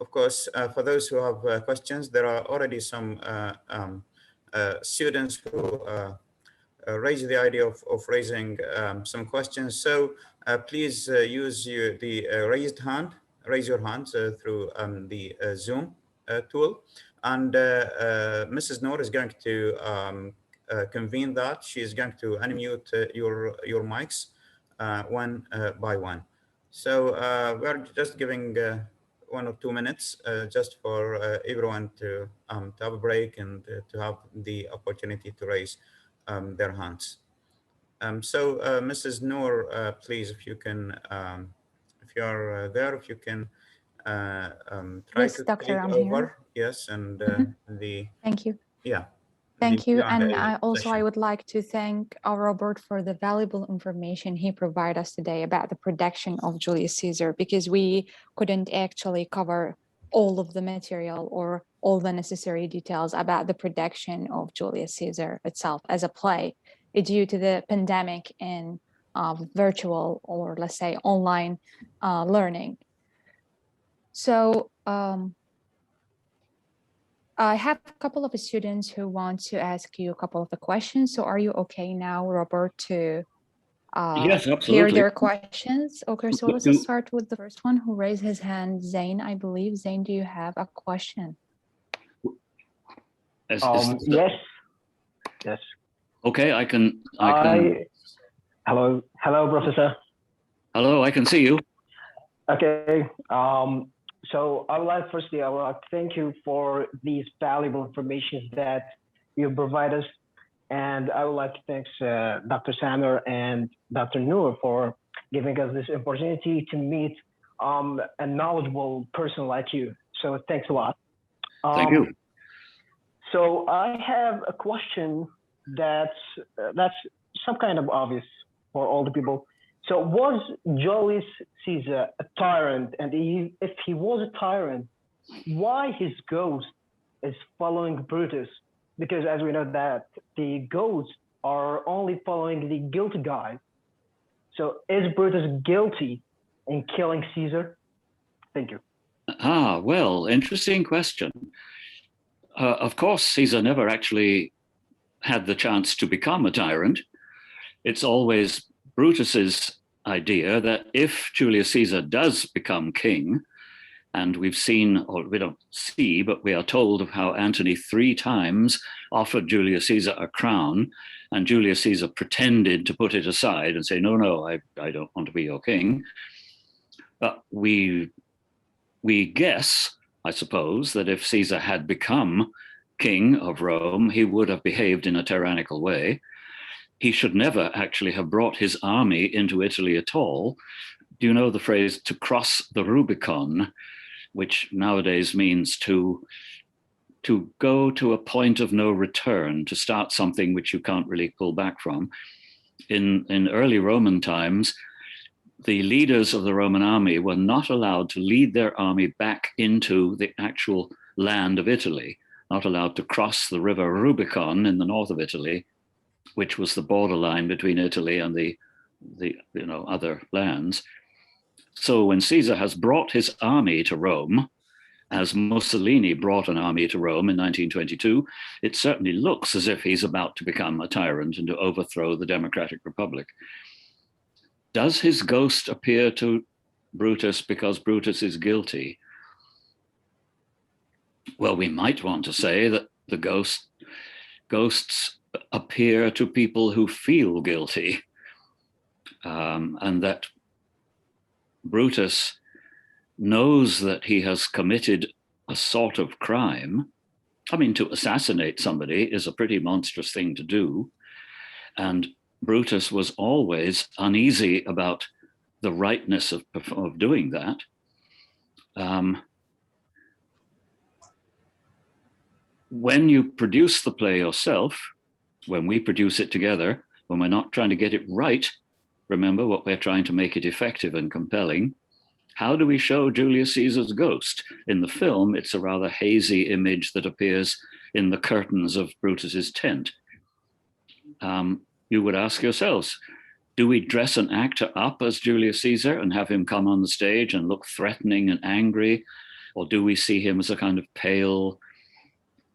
of course, for those who have questions, there are already some students who raised the idea of raising some questions. So please use the raise your hand through the Zoom tool. And Mrs. Noor is going to convene that. She is going to unmute your mics one by one. So we're just giving 1 or 2 minutes just for everyone to have a break and to have the opportunity to raise their hands. So Mrs. Noor, please, if you can, if you are there, if you can try Yes, to Doctor, take I'm over. here. Yes, and Thank you. Yeah. Thank you. And Q&A I session. would like to thank Robert for the valuable information he provided us today about the production of Julius Caesar, because we couldn't actually cover all of the material or all the necessary details about the production of Julius Caesar itself as a play due to the pandemic and virtual, or let's say online learning. So I have a couple of students who want to ask you a couple of the questions. So are you okay now, Robert, to Yes, hear absolutely. their questions? Okay, so let's start with the first one who raised his hand, Zain, I believe. Zain, do you have a question? Yes. Yes. Okay, I can. Hello, Professor. Hello, I can see you. Okay. So I would like to thank you for these valuable information that you provide us. And I would like to thank Dr. Samir and Dr. Noor for giving us this opportunity to meet a knowledgeable person like you. So thanks a lot. Thank you. So I have a question that's some kind of obvious for all the people. So was Julius Caesar a tyrant? And if he was a tyrant, why his ghost is following Brutus? Because as we know that the ghosts are only following the guilty guy. So is Brutus guilty in killing Caesar? Thank you. Ah, well, interesting question. Of course, Caesar never actually had the chance to become a tyrant. It's always Brutus's idea that if Julius Caesar does become king, and we've seen, or we don't see, but we are told of how Antony 3 times offered Julius Caesar a crown, and Julius Caesar pretended to put it aside and say, no, no, I don't want to be your king. But we guess, I suppose, that if Caesar had become king of Rome, he would have behaved in a tyrannical way. He should never actually have brought his army into Italy at all. Do you know the phrase to cross the Rubicon, which nowadays means to go to a point of no return, to start something which you can't really pull back from? In early Roman times, the leaders of the Roman army were not allowed to lead their army back into the actual land of Italy, not allowed to cross the river Rubicon in the north of Italy, which was the borderline between Italy and the other lands. So when Caesar has brought his army to Rome, as Mussolini brought an army to Rome in 1922, it certainly looks as if he's about to become a tyrant and to overthrow the Democratic Republic. Does his ghost appear to Brutus because Brutus is guilty? Well, we might want to say that the ghosts appear to people who feel guilty, and that Brutus knows that he has committed a sort of crime. I mean, to assassinate somebody is a pretty monstrous thing to do. And Brutus was always uneasy about the rightness of doing that. When you produce the play yourself, when we produce it together, when we're not trying to get it right, remember what we're trying to make it effective and compelling. How do we show Julius Caesar's ghost? In the film, it's a rather hazy image that appears in the curtains of Brutus's tent. You would ask yourselves, do we dress an actor up as Julius Caesar and have him come on the stage and look threatening and angry? Or do we see him as a kind of pale,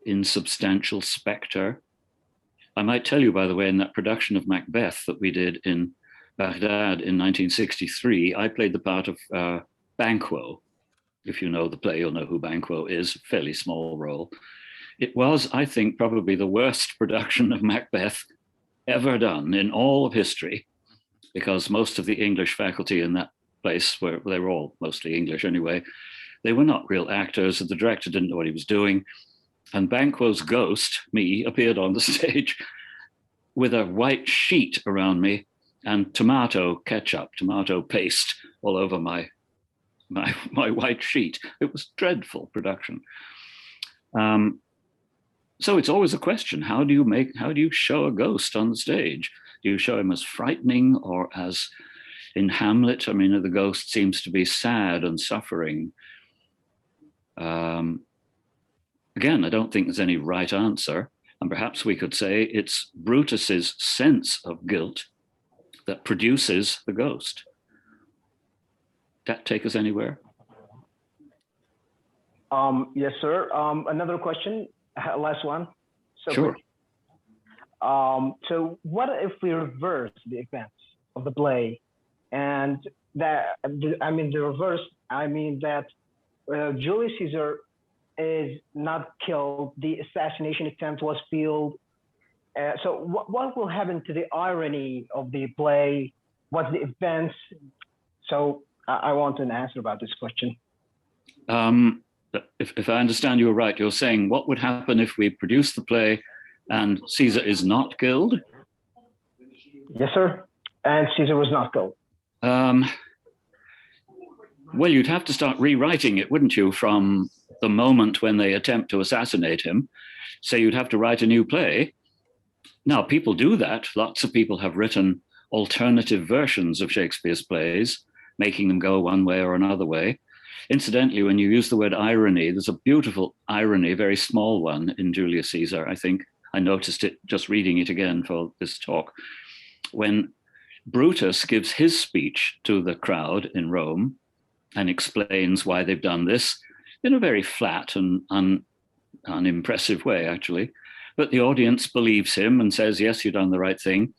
insubstantial specter? I might tell you, by the way, in that production of Macbeth that we did in Baghdad in 1963, I played the part of Banquo. If you know the play, you'll know who Banquo is, a fairly small role. It was, I think, probably the worst production of Macbeth ever done in all of history, because most of the English faculty in that place, they were all mostly English anyway, they were not real actors, and the director didn't know what he was doing. And Banquo's ghost, me, appeared on the stage with a white sheet around me and tomato ketchup, tomato paste all over my white sheet. It was dreadful production. So it's always a question: how do you show a ghost on the stage? Do you show him as frightening, or as in Hamlet? I mean, the ghost seems to be sad and suffering. Again, I don't think there's any right answer. And perhaps we could say it's Brutus's sense of guilt that produces the ghost. That take us anywhere? Yes, sir. Another question, last one. So sure. Quick. So what if we reverse the events of the play, and that, I mean, the reverse, I mean that Julius Caesar is not killed, the assassination attempt was failed. So what will happen to the irony of the play? What's the events? So I want an answer about this question. If I understand you right, you're saying what would happen if we produce the play and Caesar is not killed? Yes, sir. And Caesar was not killed. Well, you'd have to start rewriting it, wouldn't you, from the moment when they attempt to assassinate him. So you'd have to write a new play. Now, people do that. Lots of people have written alternative versions of Shakespeare's plays, making them go one way or another way. Incidentally, when you use the word irony, there's a beautiful irony, a very small one in Julius Caesar. I think I noticed it just reading it again for this talk. When Brutus gives his speech to the crowd in Rome and explains why they've done this in a very flat and unimpressive way, actually. But the audience believes him and says, yes, you've done the right thing.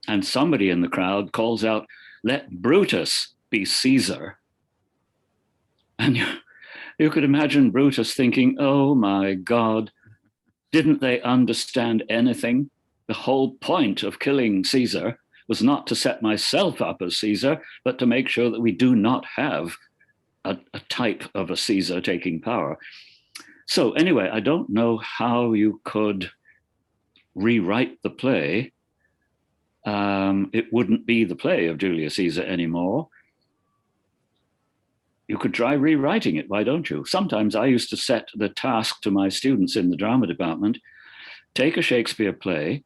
And somebody in the crowd calls out, let Brutus be Caesar. And you could imagine Brutus thinking, oh my God, didn't they understand anything? The whole point of killing Caesar was not to set myself up as Caesar, but to make sure that we do not have a type of a Caesar taking power. So anyway, I don't know how you could rewrite the play. It wouldn't be the play of Julius Caesar anymore. You could try rewriting it, why don't you? Sometimes I used to set the task to my students in the drama department, take a Shakespeare play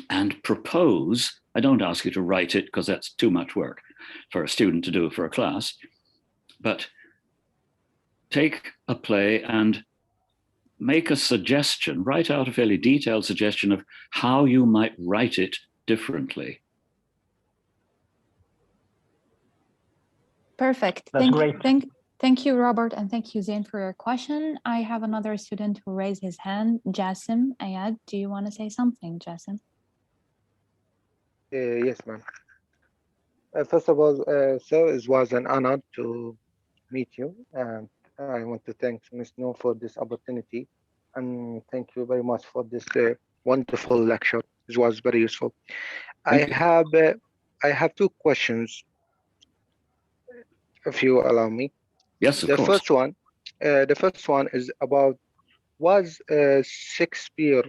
and propose. I don't ask you to write it because that's too much work for a student to do for a class, but take a play and make a suggestion, write out a fairly detailed suggestion of how you might write it differently. Perfect. That's great. Thank you, Robert, and thank you, Zain, for your question. I have another student who raised his hand, Jassim Ayad. Do you want to say something, Jassim? Yes, ma'am. First of all, sir, it was an honor to meet you, and I want to thank Ms. No for this opportunity, and thank you very much for this wonderful lecture. It was very useful. I have two questions, if you allow me. Yes, of course. The first one is about, was Shakespeare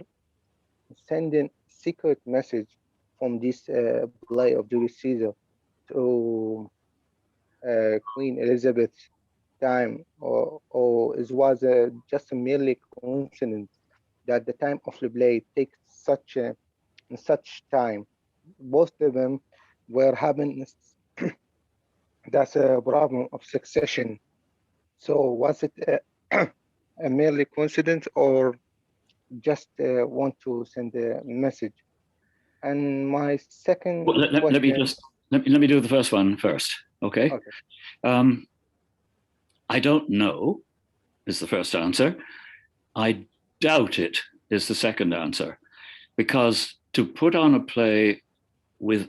sending secret message from this play of Julius Caesar to Queen Elizabeth's time, or it was just a merely coincidence that the time of the play takes such time? Both of them were having that's a problem of succession. So was it a merely coincidence, or just want to send a message? And my second question. Let me do the first one first. Okay. I don't know is the first answer. I doubt it is the second answer, because to put on a play with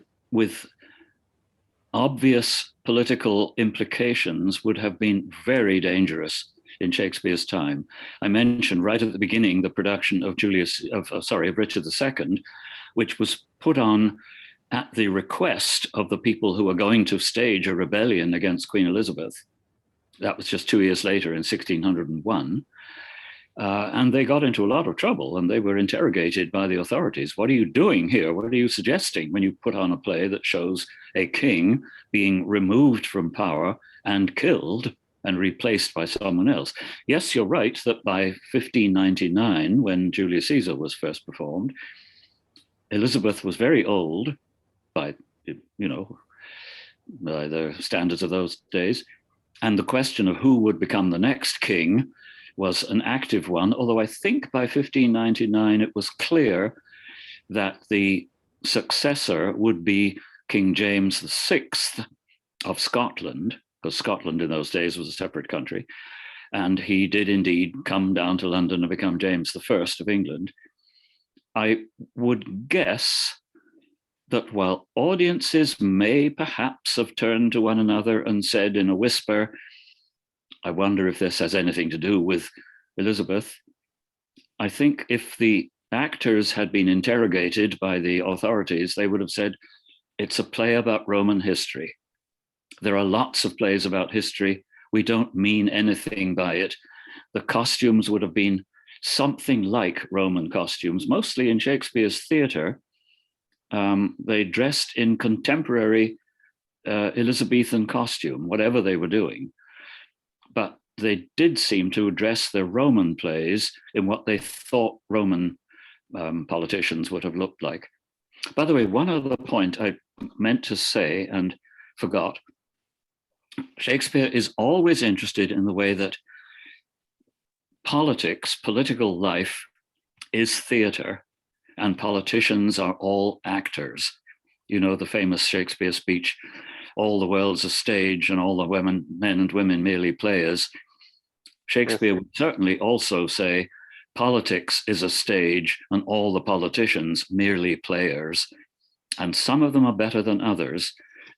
obvious political implications would have been very dangerous in Shakespeare's time. I mentioned right at the beginning the production of Richard II, which was put on at the request of the people who were going to stage a rebellion against Queen Elizabeth. That was just 2 years later in 1601. And they got into a lot of trouble and they were interrogated by the authorities. What are you doing here? What are you suggesting when you put on a play that shows a king being removed from power and killed and replaced by someone else? Yes, you're right that by 1599, when Julius Caesar was first performed, Elizabeth was very old by the standards of those days. And the question of who would become the next king was an active one, although I think by 1599 it was clear that the successor would be King James VI of Scotland, because Scotland in those days was a separate country. And he did indeed come down to London and become James I of England. I would guess that while audiences may perhaps have turned to one another and said in a whisper, I wonder if this has anything to do with Elizabeth, I think if the actors had been interrogated by the authorities, they would have said, it's a play about Roman history. There are lots of plays about history. We don't mean anything by it. The costumes would have been something like Roman costumes, mostly in Shakespeare's theatre. They dressed in contemporary Elizabethan costume, whatever they were doing. But they did seem to address their Roman plays in what they thought Roman politicians would have looked like. By the way, one other point I meant to say and forgot. Shakespeare is always interested in the way that political life is theater, and politicians are all actors. you know, the famous Shakespeare speech, all the world's a stage and all the men and women merely players. Shakespeare would certainly also say, politics is a stage and all the politicians merely players. And some of them are better than others.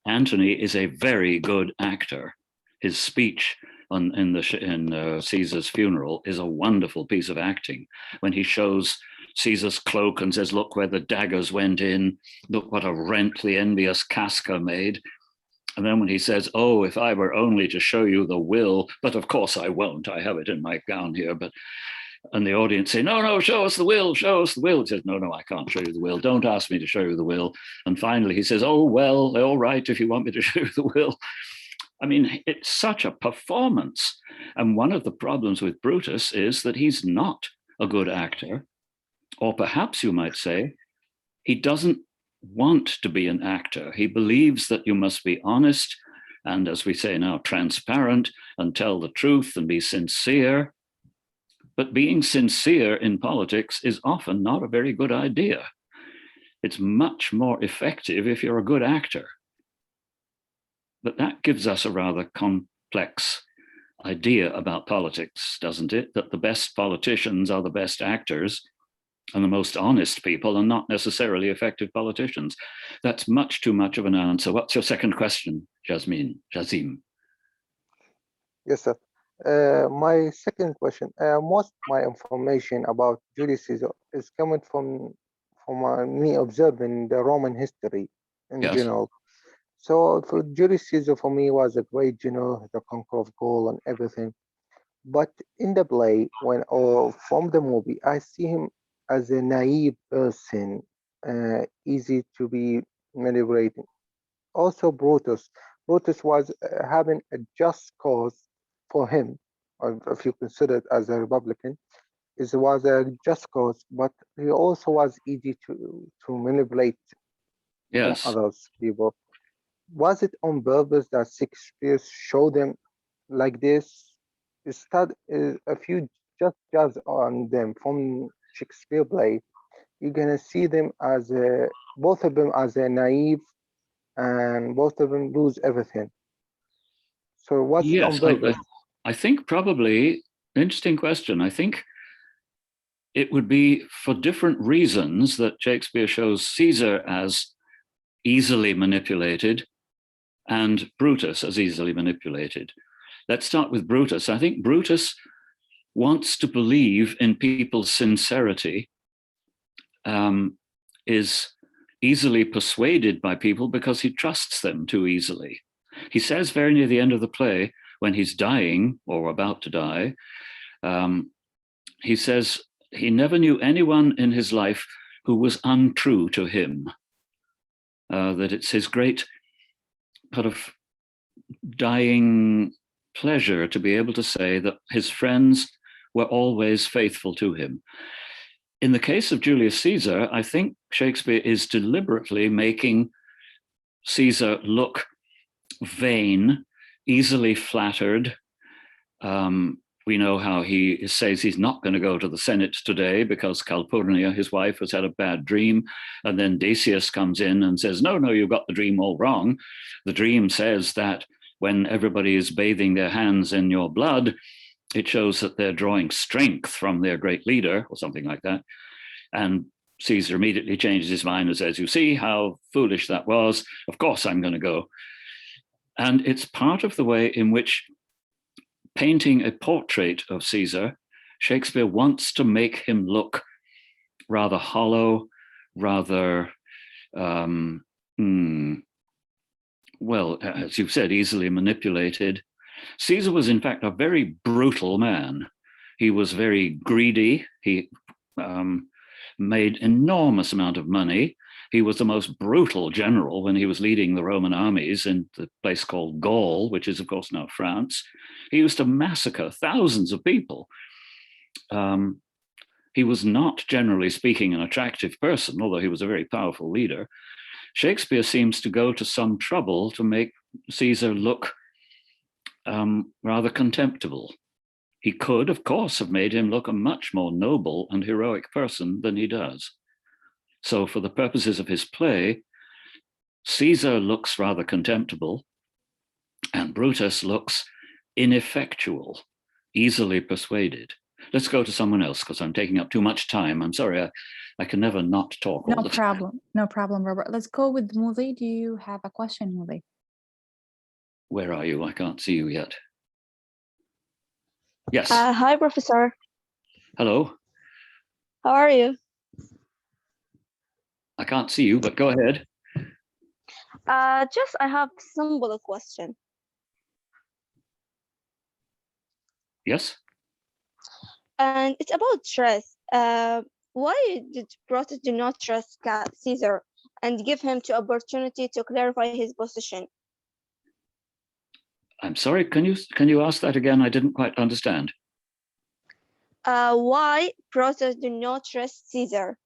Antony is a very good actor. His speech in Caesar's funeral is a wonderful piece of acting. When he shows Caesar's cloak and says, look where the daggers went in, look what a rent the envious Casca made. And then when he says, oh, if I were only to show you the will, but of course I won't, I have it in my gown here, and the audience say, no, no, show us the will, show us the will. He says, no, no, I can't show you the will. Don't ask me to show you the will. And finally he says, oh, well, all right, if you want me to show you the will. I mean, it's such a performance. And one of the problems with Brutus is that he's not a good actor, or perhaps you might say, he doesn't want to be an actor. He believes that you must be honest and, as we say now, transparent and tell the truth and be sincere. But being sincere in politics is often not a very good idea. It's much more effective if you're a good actor. But that gives us a rather complex idea about politics, doesn't it? That the best politicians are the best actors and the most honest people are not necessarily effective politicians. That's much too much of an answer. What's your second question, Jazim? Yes, sir. My second question, most of my information about Julius Caesar is coming from me observing the Roman history in general. So for Julius Caesar, for me, was a great general, the conqueror of Gaul and everything. But in the play, or from the movie, I see him as a naive person, easy to be manipulated. Also, Brutus was having a just cause for him, or if you consider it as a Republican, it was a just cause, but he also was easy to manipulate others people. Was it on purpose that Shakespeare showed them like this? If you just judge on them from Shakespeare play, you're gonna see them as both of them as a naive, and both of them lose everything. So what's on purpose? I think probably, interesting question. I think it would be for different reasons that Shakespeare shows Caesar as easily manipulated and Brutus as easily manipulated. Let's start with Brutus. I think Brutus wants to believe in people's sincerity, is easily persuaded by people because he trusts them too easily. He says very near the end of the play, when he's dying or about to die, he says he never knew anyone in his life who was untrue to him, that it's his great sort of dying pleasure to be able to say that his friends were always faithful to him. In the case of Julius Caesar, I think Shakespeare is deliberately making Caesar look vain, easily flattered. We know how he says he's not going to go to the Senate today because Calpurnia, his wife, has had a bad dream. And then Decius comes in and says, no, no, you got the dream all wrong. The dream says that when everybody is bathing their hands in your blood, it shows that they're drawing strength from their great leader or something like that. And Caesar immediately changes his mind and says, you see how foolish that was. Of course, I'm going to go. And it's part of the way in which, painting a portrait of Caesar, Shakespeare wants to make him look rather hollow, rather, well, as you've said, easily manipulated. Caesar was, in fact, a very brutal man. He was very greedy. He made enormous amount of money. He was the most brutal general when he was leading the Roman armies in the place called Gaul, which is, of course, now France. He used to massacre thousands of people. He was not, generally speaking, an attractive person, although he was a very powerful leader. Shakespeare seems to go to some trouble to make Caesar look rather contemptible. He could, of course, have made him look a much more noble and heroic person than he does. So for the purposes of his play, Caesar looks rather contemptible, and Brutus looks ineffectual, easily persuaded. Let's go to someone else because I'm taking up too much time. I'm sorry, I can never not talk all No the time. problem. No problem, Robert. Let's go with Muli. Do you have a question, Muli? Where are you? I can't see you yet. Yes. Hi, Professor. Hello. How are you? I can't see you, but go ahead. I have simple question. Yes. And it's about trust. Why did Brutus do not trust Caesar and give him the opportunity to clarify his position? I'm sorry, can you ask that again? I didn't quite understand. Why Brutus do not trust Caesar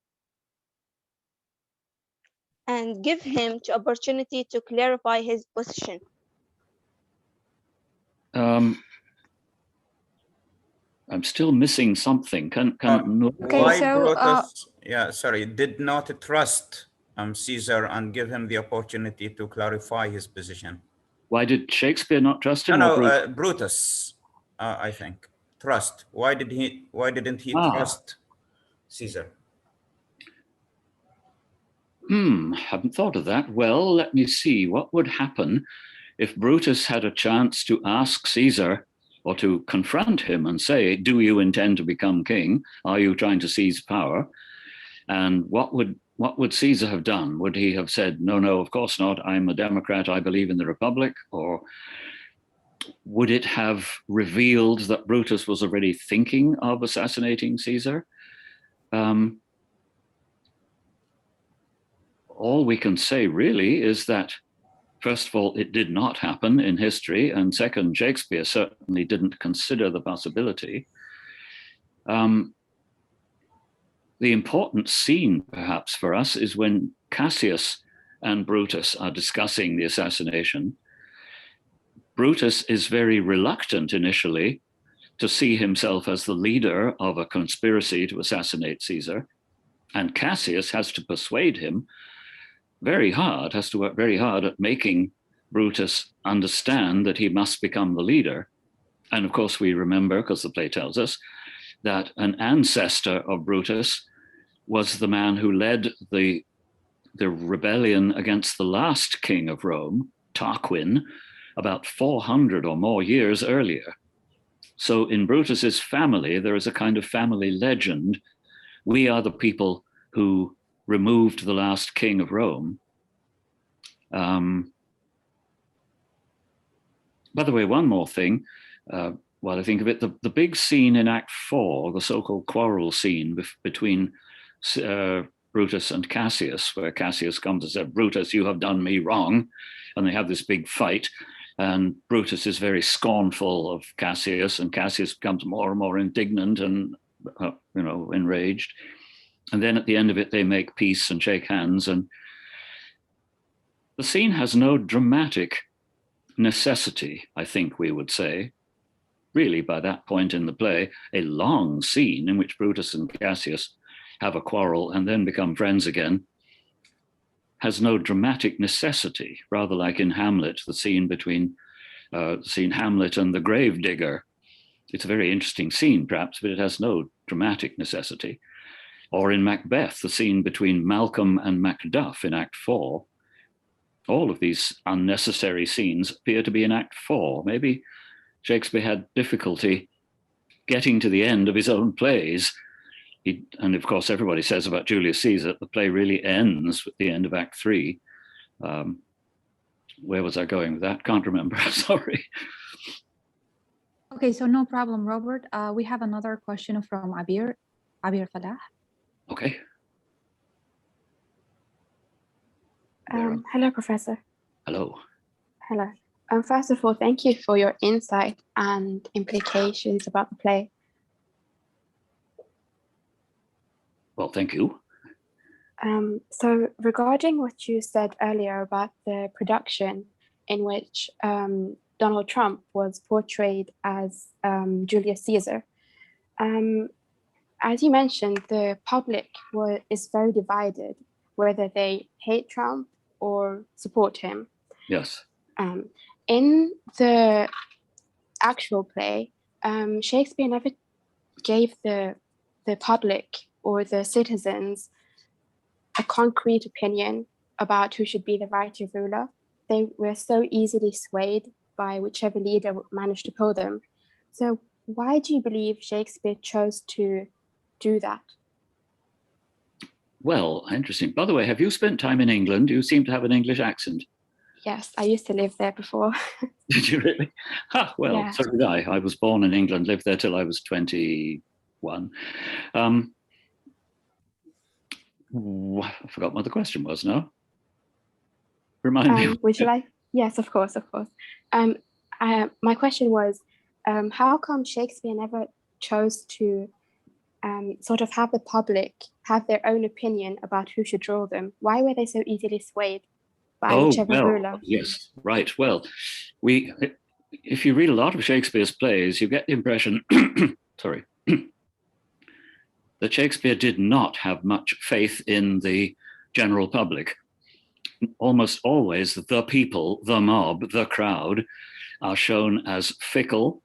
and give him the opportunity to clarify his position? I'm still missing something. Okay, why so, Brutus, did not trust Caesar and give him the opportunity to clarify his position? Why did Shakespeare not trust him? No, Brutus, I think. Trust. Why didn't he trust Caesar? Haven't thought of that. Well, let me see. What would happen if Brutus had a chance to ask Caesar or to confront him and say, do you intend to become king? Are you trying to seize power? And what would Caesar have done? Would he have said, no, of course not. I'm a Democrat. I believe in the Republic. Or would it have revealed that Brutus was already thinking of assassinating Caesar? All we can say really is that, first of all, it did not happen in history. And second, Shakespeare certainly didn't consider the possibility. The important scene, perhaps, for us is when Cassius and Brutus are discussing the assassination. Brutus is very reluctant initially to see himself as the leader of a conspiracy to assassinate Caesar. And Cassius has to persuade him has to work very hard at making Brutus understand that he must become the leader. And of course, we remember, because the play tells us, that an ancestor of Brutus was the man who led the rebellion against the last king of Rome, Tarquin, about 400 or more years earlier. So in Brutus's family, there is a kind of family legend. We are the people who removed the last king of Rome. By the way, one more thing, while I think of it, the big scene in Act 4, the so-called quarrel scene between Brutus and Cassius, where Cassius comes and says, Brutus, you have done me wrong. And they have this big fight. And Brutus is very scornful of Cassius, and Cassius becomes more and more indignant and, enraged. And then at the end of it, they make peace and shake hands. And the scene has no dramatic necessity, I think we would say. Really, by that point in the play, a long scene in which Brutus and Cassius have a quarrel and then become friends again has no dramatic necessity, rather like in Hamlet, the scene between Hamlet and the grave digger. It's a very interesting scene, perhaps, but it has no dramatic necessity. Or in Macbeth, the scene between Malcolm and Macduff in Act 4. All of these unnecessary scenes appear to be in Act 4. Maybe Shakespeare had difficulty getting to the end of his own plays. And of course, everybody says about Julius Caesar, the play really ends at the end of Act 3. Where was I going with that? Can't remember, sorry. Okay, so no problem, Robert. We have another question from Abir Falah. Okay. Hello, Professor. Hello. Hello. First of all, thank you for your insight and implications about the play. Well, thank you. So regarding what you said earlier about the production in which Donald Trump was portrayed as Julius Caesar, as you mentioned, the public is very divided, whether they hate Trump or support him. Yes. In the actual play, Shakespeare never gave the public or the citizens a concrete opinion about who should be the rightful ruler. They were so easily swayed by whichever leader managed to pull them. So why do you believe Shakespeare chose to do that? Well, interesting. By the way, have you spent time in England? You seem to have an English accent. Yes, I used to live there before. Did you really? Ha, well, Yeah. so did I. I was born in England, lived there till I was 21. I forgot what the question was now. Remind me. Would you like? Yes, of course, of course. My question was, how come Shakespeare never chose to sort of have the public have their own opinion about who should rule them? Why were they so easily swayed by whichever ruler? Yes, right. Well, if you read a lot of Shakespeare's plays, you get the impression, sorry, that Shakespeare did not have much faith in the general public. Almost always the people, the mob, the crowd are shown as fickle,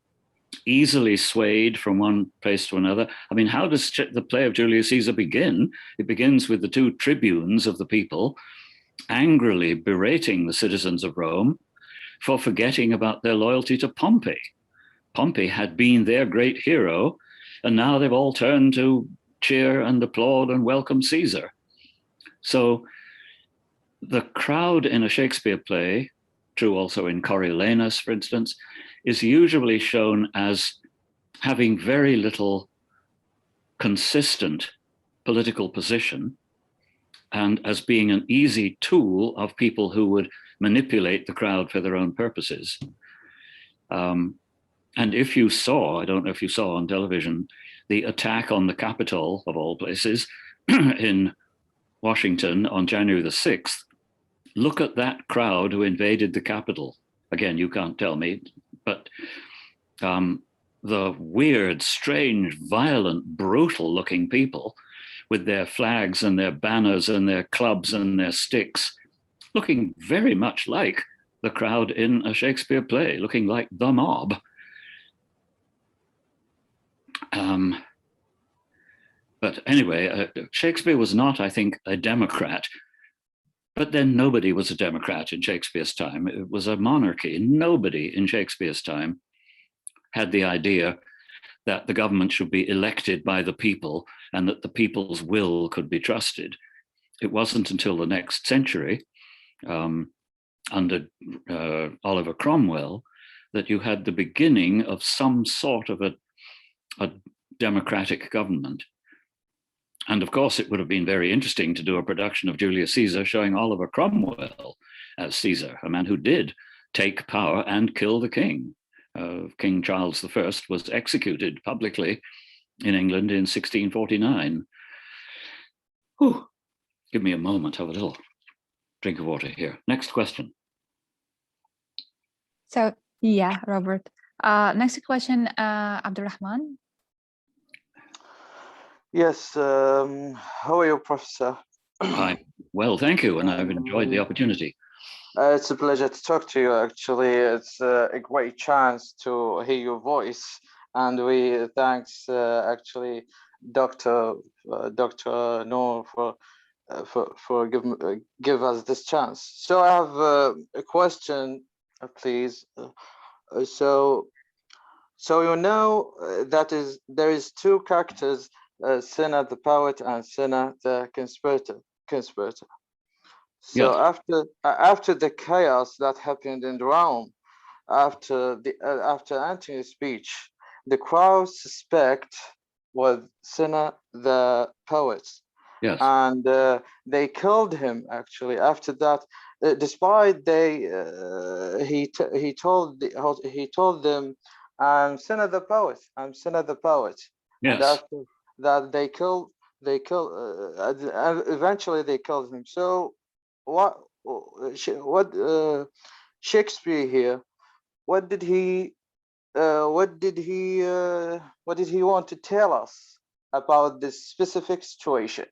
easily swayed from one place to another. I mean, how does the play of Julius Caesar begin? It begins with the two tribunes of the people angrily berating the citizens of Rome for forgetting about their loyalty to Pompey. Pompey had been their great hero, and now they've all turned to cheer and applaud and welcome Caesar. So the crowd in a Shakespeare play, true also in Coriolanus, for instance, is usually shown as having very little consistent political position and as being an easy tool of people who would manipulate the crowd for their own purposes. And if you saw, I don't know if you saw on television, the attack on the Capitol, of all places, in Washington on January the 6th, look at that crowd who invaded the Capitol. Again, you can't tell me, but the weird, strange, violent, brutal looking people with their flags and their banners and their clubs and their sticks, looking very much like the crowd in a Shakespeare play, looking like the mob. But anyway, Shakespeare was not, I think, a Democrat. But then nobody was a Democrat in Shakespeare's time. It was a monarchy. Nobody in Shakespeare's time had the idea that the government should be elected by the people and that the people's will could be trusted. It wasn't until the next century, under Oliver Cromwell, that you had the beginning of some sort of a democratic government. And of course, it would have been very interesting to do a production of Julius Caesar showing Oliver Cromwell as Caesar, a man who did take power and kill the king. King Charles I was executed publicly in England in 1649. Whew. Give me a moment, have a little drink of water here. Next question. So, yeah, Robert. Next question, Abdurrahman. Yes, how are you, Professor? Hi. Well, thank you, and I've enjoyed the opportunity. It's a pleasure to talk to you, actually. It's a great chance to hear your voice, and we thanks actually Dr. Noor for give us this chance. So I have a question, please. So you know that there is two characters, Cinna the poet and Cinna the conspirator. So yes. after the chaos that happened in Rome, after Antony's speech, the crowd suspect was Cinna the poet. Yes. And they killed him actually. After that, despite he told them, "I'm Cinna the poet. I'm Cinna the poet." Yes. And after that, they killed. Eventually, they killed him. So, what Shakespeare here? What did he want to tell us about this specific situation?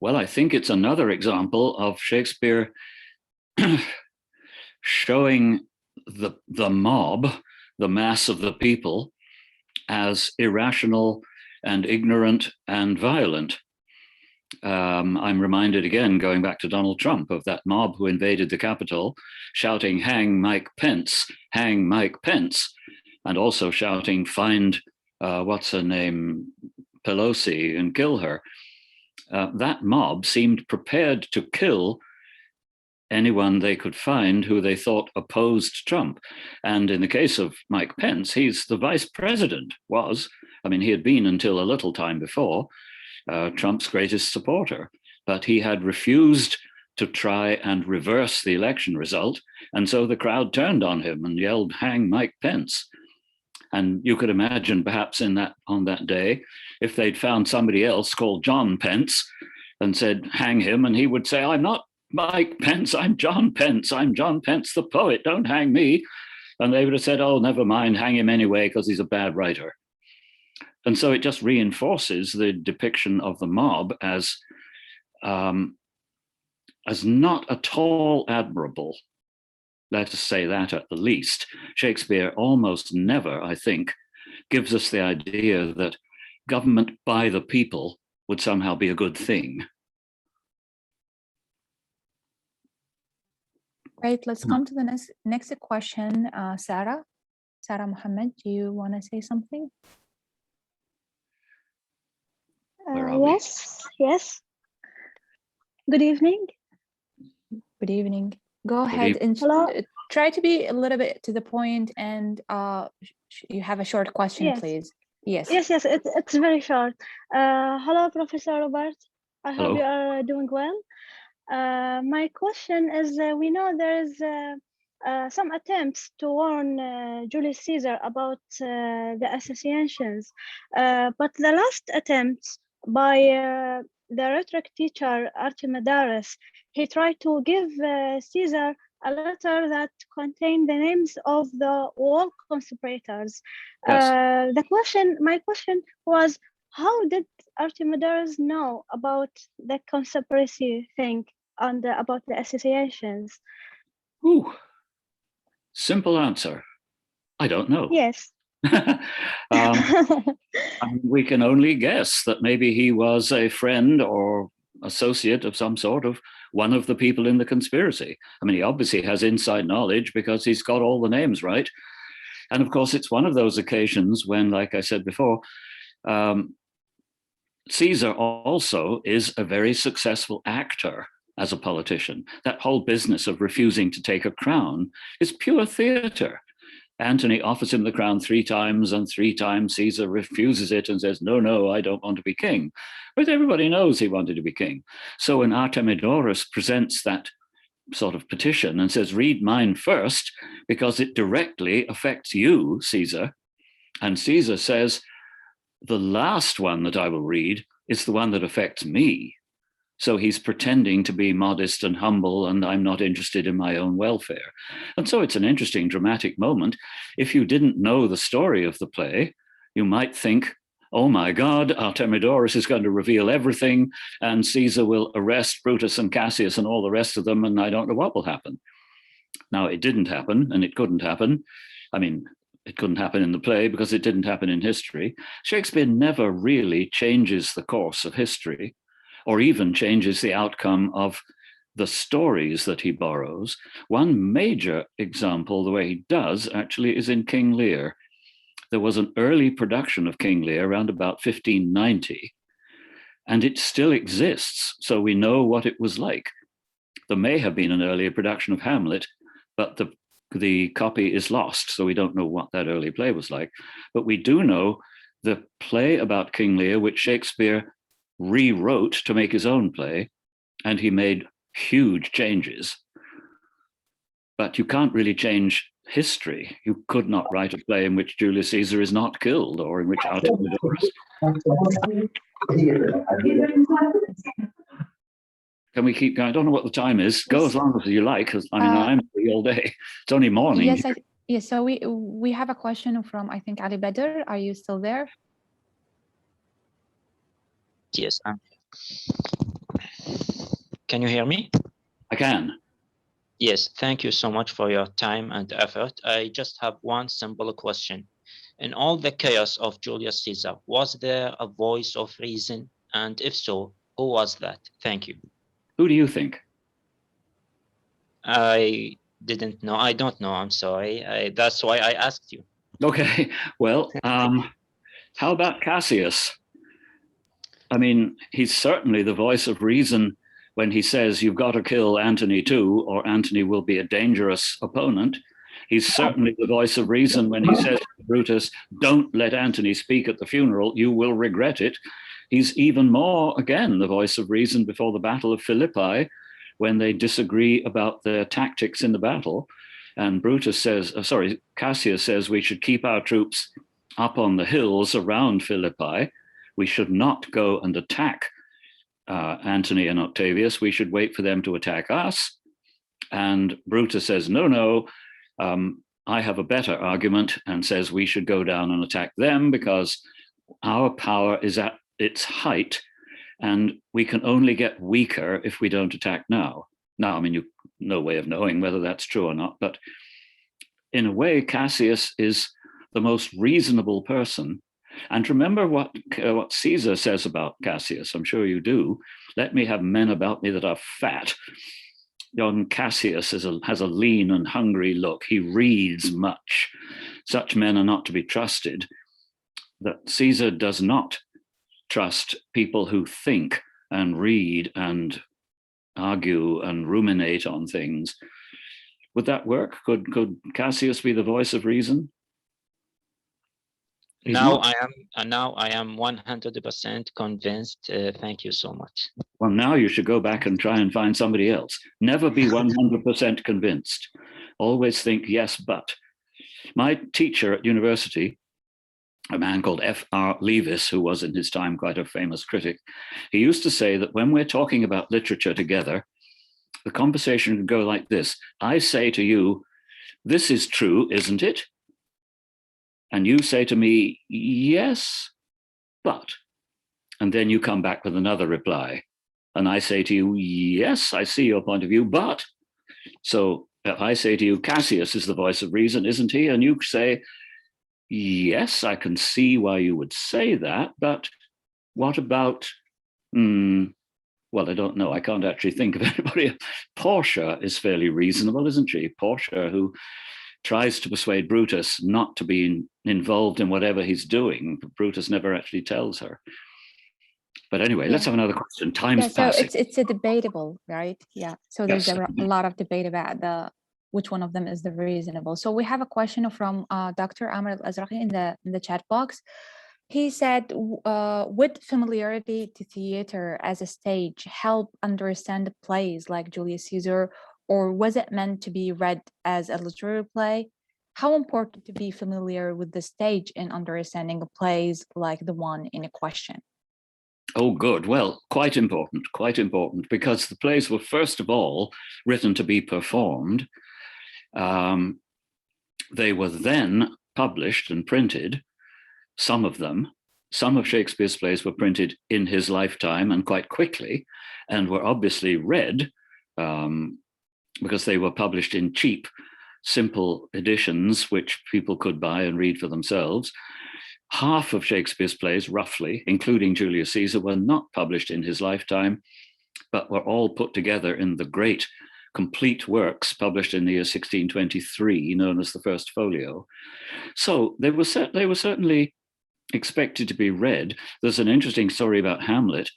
Well, I think it's another example of Shakespeare showing the mob, the mass of the people, as irrational and ignorant and violent. I'm reminded again, going back to Donald Trump, of that mob who invaded the Capitol, shouting, "Hang Mike Pence, hang Mike Pence," and also shouting, "Find, what's her name, Pelosi, and kill her." That mob seemed prepared to kill anyone they could find who they thought opposed Trump. And in the case of Mike Pence, he's the vice president, he had been until a little time before Trump's greatest supporter, but he had refused to try and reverse the election result. And so the crowd turned on him and yelled, "Hang Mike Pence." And you could imagine perhaps on that day, if they'd found somebody else called John Pence and said, "Hang him," and he would say, "I'm not Mike Pence, I'm John Pence. I'm John Pence, the poet, don't hang me." And they would have said, "Oh, never mind, hang him anyway, because he's a bad writer." And so it just reinforces the depiction of the mob as not at all admirable. Let us say that at the least. Shakespeare almost never, I think, gives us the idea that government by the people would somehow be a good thing. Right, let's come to the next question. Sarah Mohammed, do you want to say something? Yes. Good evening. Good evening. Go ahead and try to be a little bit to the point, and you have a short question, please. Yes. It's very short. Hello, Professor Robert. I hope you are doing well. My question is, we know there is some attempts to warn Julius Caesar about the assassinations, but the last attempt by the rhetoric teacher Artemidaris, he tried to give Caesar a letter that contained the names of the wall conspirators. Yes. My question was, how did Artemidaris know about the conspiracy thing and about the assassinations? Simple answer. I don't know. Yes. We can only guess that maybe he was a friend or associate of some sort of one of the people in the conspiracy. He obviously has inside knowledge because he's got all the names right. And of course, it's one of those occasions when, like I said before, Caesar also is a very successful actor as a politician. That whole business of refusing to take a crown is pure theater. Antony offers him the crown 3 times, and 3 times Caesar refuses it and says, no, I don't want to be king. But everybody knows he wanted to be king. So when Artemidaris presents that sort of petition and says, read mine first, because it directly affects you, Caesar, and Caesar says, the last one that I will read is the one that affects me. So he's pretending to be modest and humble, and I'm not interested in my own welfare. And so it's an interesting dramatic moment. If you didn't know the story of the play, you might think, oh my God, Artemidaris is going to reveal everything, and Caesar will arrest Brutus and Cassius and all the rest of them, and I don't know what will happen. Now, it didn't happen, and it couldn't happen. It couldn't happen in the play because it didn't happen in history. Shakespeare never really changes the course of history, or even changes the outcome of the stories that he borrows. One major example, the way he does, actually, is in King Lear. There was an early production of King Lear around about 1590, and it still exists, so we know what it was like. There may have been an earlier production of Hamlet, but the copy is lost, so we don't know what that early play was like. But we do know the play about King Lear, which Shakespeare rewrote to make his own play, and he made huge changes. But you can't really change history. You could not write a play in which Julius Caesar is not killed, or in which Artemidaris. Can we keep going? I don't know what the time is. Go as long as you like, because I'm free all day. It's only morning. Yes, so we have a question from, I think, Ali Badr. Are you still there? Yes, I'm here. Can you hear me? I can. Yes, thank you so much for your time and effort. I just have one simple question. In all the chaos of Julius Caesar, was there a voice of reason? And if so, who was that? Thank you. Who do you think? I didn't know. I don't know. I'm sorry. That's why I asked you. Okay, well, how about Cassius? I mean, he's certainly the voice of reason when he says you've got to kill Antony too, or Antony will be a dangerous opponent. He's certainly the voice of reason when he says to Brutus, don't let Antony speak at the funeral, you will regret it. He's even more, again, the voice of reason before the Battle of Philippi, when they disagree about their tactics in the battle. And Brutus says, Cassius says we should keep our troops up on the hills around Philippi. We should not go and attack Antony and Octavius. We should wait for them to attack us. And Brutus says, no, I have a better argument, and says we should go down and attack them because our power is at its height and we can only get weaker if we don't attack now. Now, I mean, you no way of knowing whether that's true or not, but in a way, Cassius is the most reasonable person. And remember what Caesar says about Cassius. I'm sure you do. Let me have men about me that are fat. Young Cassius has a lean and hungry look. He reads much. Such men are not to be trusted. That Caesar does not trust people who think and read and argue and ruminate on things. Would that work? Could Cassius be the voice of reason? Now I am 100% convinced. Thank you so much. Well, now you should go back and try and find somebody else. Never be 100% convinced. Always think yes, but. My teacher at university, a man called F.R. Leavis, who was in his time quite a famous critic, he used to say that when we're talking about literature together, the conversation could go like this. I say to you, this is true, isn't it? And you say to me, yes, but. And then you come back with another reply. And I say to you, yes, I see your point of view, but. So if I say to you, Cassius is the voice of reason, isn't he? And you say, yes, I can see why you would say that, but what about, well, I don't know. I can't actually think of anybody. Portia is fairly reasonable, isn't she? Portia, who tries to persuade Brutus not to be involved in whatever he's doing. Brutus never actually tells her. But anyway, let's have another question. Time's passing. So it's a debatable, right? Yeah. So there's a lot of debate about which one of them is the reasonable. So we have a question from Dr. Amr Al-Azraqi in the chat box. He said, would familiarity to theater as a stage help understand plays like Julius Caesar, or was it meant to be read as a literary play? How important to be familiar with the stage in understanding plays like the one in a question? Oh, good. Well, quite important, because the plays were first of all written to be performed. They were then published and printed, some of them. Some of Shakespeare's plays were printed in his lifetime and quite quickly, and were obviously read because they were published in cheap, simple editions, which people could buy and read for themselves. Half of Shakespeare's plays, roughly, including Julius Caesar, were not published in his lifetime, but were all put together in the great complete works published in the year 1623, known as the First Folio. So they were certainly expected to be read. There's an interesting story about Hamlet,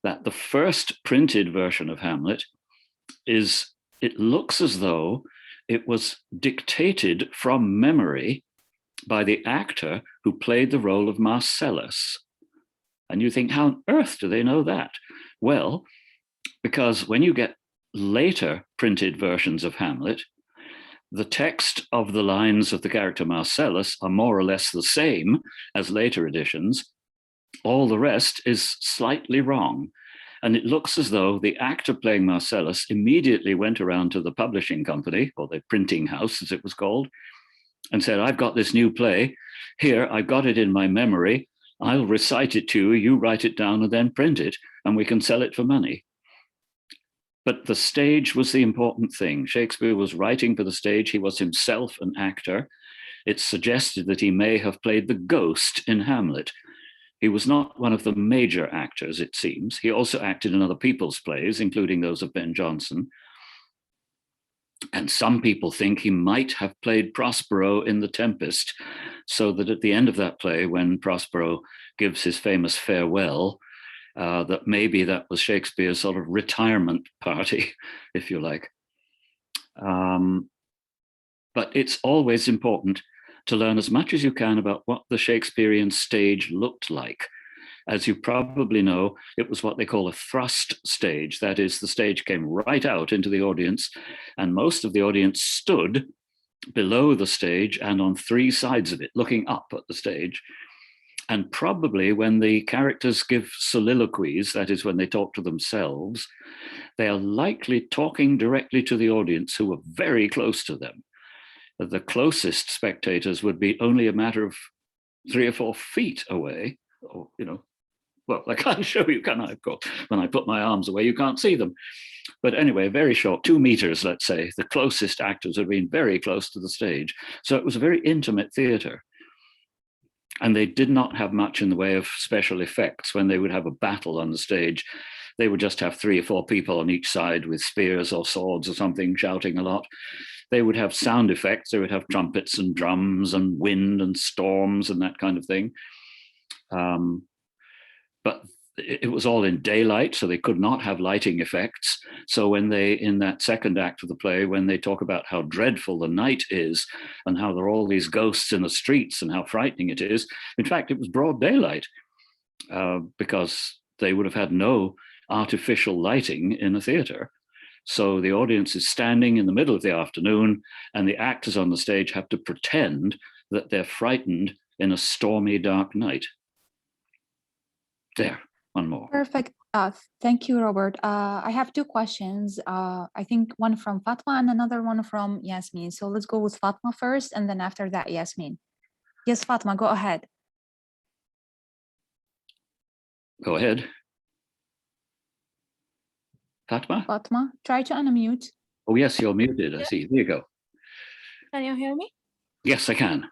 that the first printed version of Hamlet it looks as though it was dictated from memory by the actor who played the role of Marcellus. And you think, how on earth do they know that? Well, because when you get later printed versions of Hamlet, the text of the lines of the character Marcellus are more or less the same as later editions. All the rest is slightly wrong. And it looks as though the actor playing Marcellus immediately went around to the publishing company, or the printing house as it was called, and said, I've got this new play. Here, I've got it in my memory. I'll recite it to you, you write it down and then print it, and we can sell it for money. But the stage was the important thing. Shakespeare was writing for the stage. He was himself an actor. It's suggested that he may have played the ghost in Hamlet. He was not one of the major actors, it seems. He also acted in other people's plays, including those of Ben Jonson. And some people think he might have played Prospero in The Tempest, so that at the end of that play, when Prospero gives his famous farewell, that maybe that was Shakespeare's sort of retirement party, if you like. But it's always important to learn as much as you can about what the Shakespearean stage looked like. As you probably know, it was what they call a thrust stage. That is, the stage came right out into the audience, and most of the audience stood below the stage and on three sides of it, looking up at the stage. And probably when the characters give soliloquies, that is, when they talk to themselves, they are likely talking directly to the audience who are very close to them. The closest spectators would be only a matter of 3 or 4 feet away, or, you know, well, I can't show you, can I? Of course, when I put my arms away, you can't see them. But anyway, very short, 2 meters, let's say. The closest actors have been very close to the stage. So it was a very intimate theater. And they did not have much in the way of special effects. When they would have a battle on the stage, they would just have 3 or 4 people on each side with spears or swords or something, shouting a lot. They would have sound effects. They would have trumpets and drums and wind and storms and that kind of thing. But it was all in daylight, so they could not have lighting effects. So when they, in that second act of the play, when they talk about how dreadful the night is and how there are all these ghosts in the streets and how frightening it is, in fact, it was broad daylight because they would have had no artificial lighting in a theater. So the audience is standing in the middle of the afternoon, and the actors on the stage have to pretend that they're frightened in a stormy, dark night. There, one more. Perfect. Thank you, Robert. I have 2 questions. I think one from Fatma and another one from Yasmin. So let's go with Fatma first, and then after that, Yasmin. Yes, Fatma, go ahead. Go ahead. Fatma? Fatma, try to unmute. Oh, yes, you're muted. I see. There you go. Can you hear me? Yes, I can.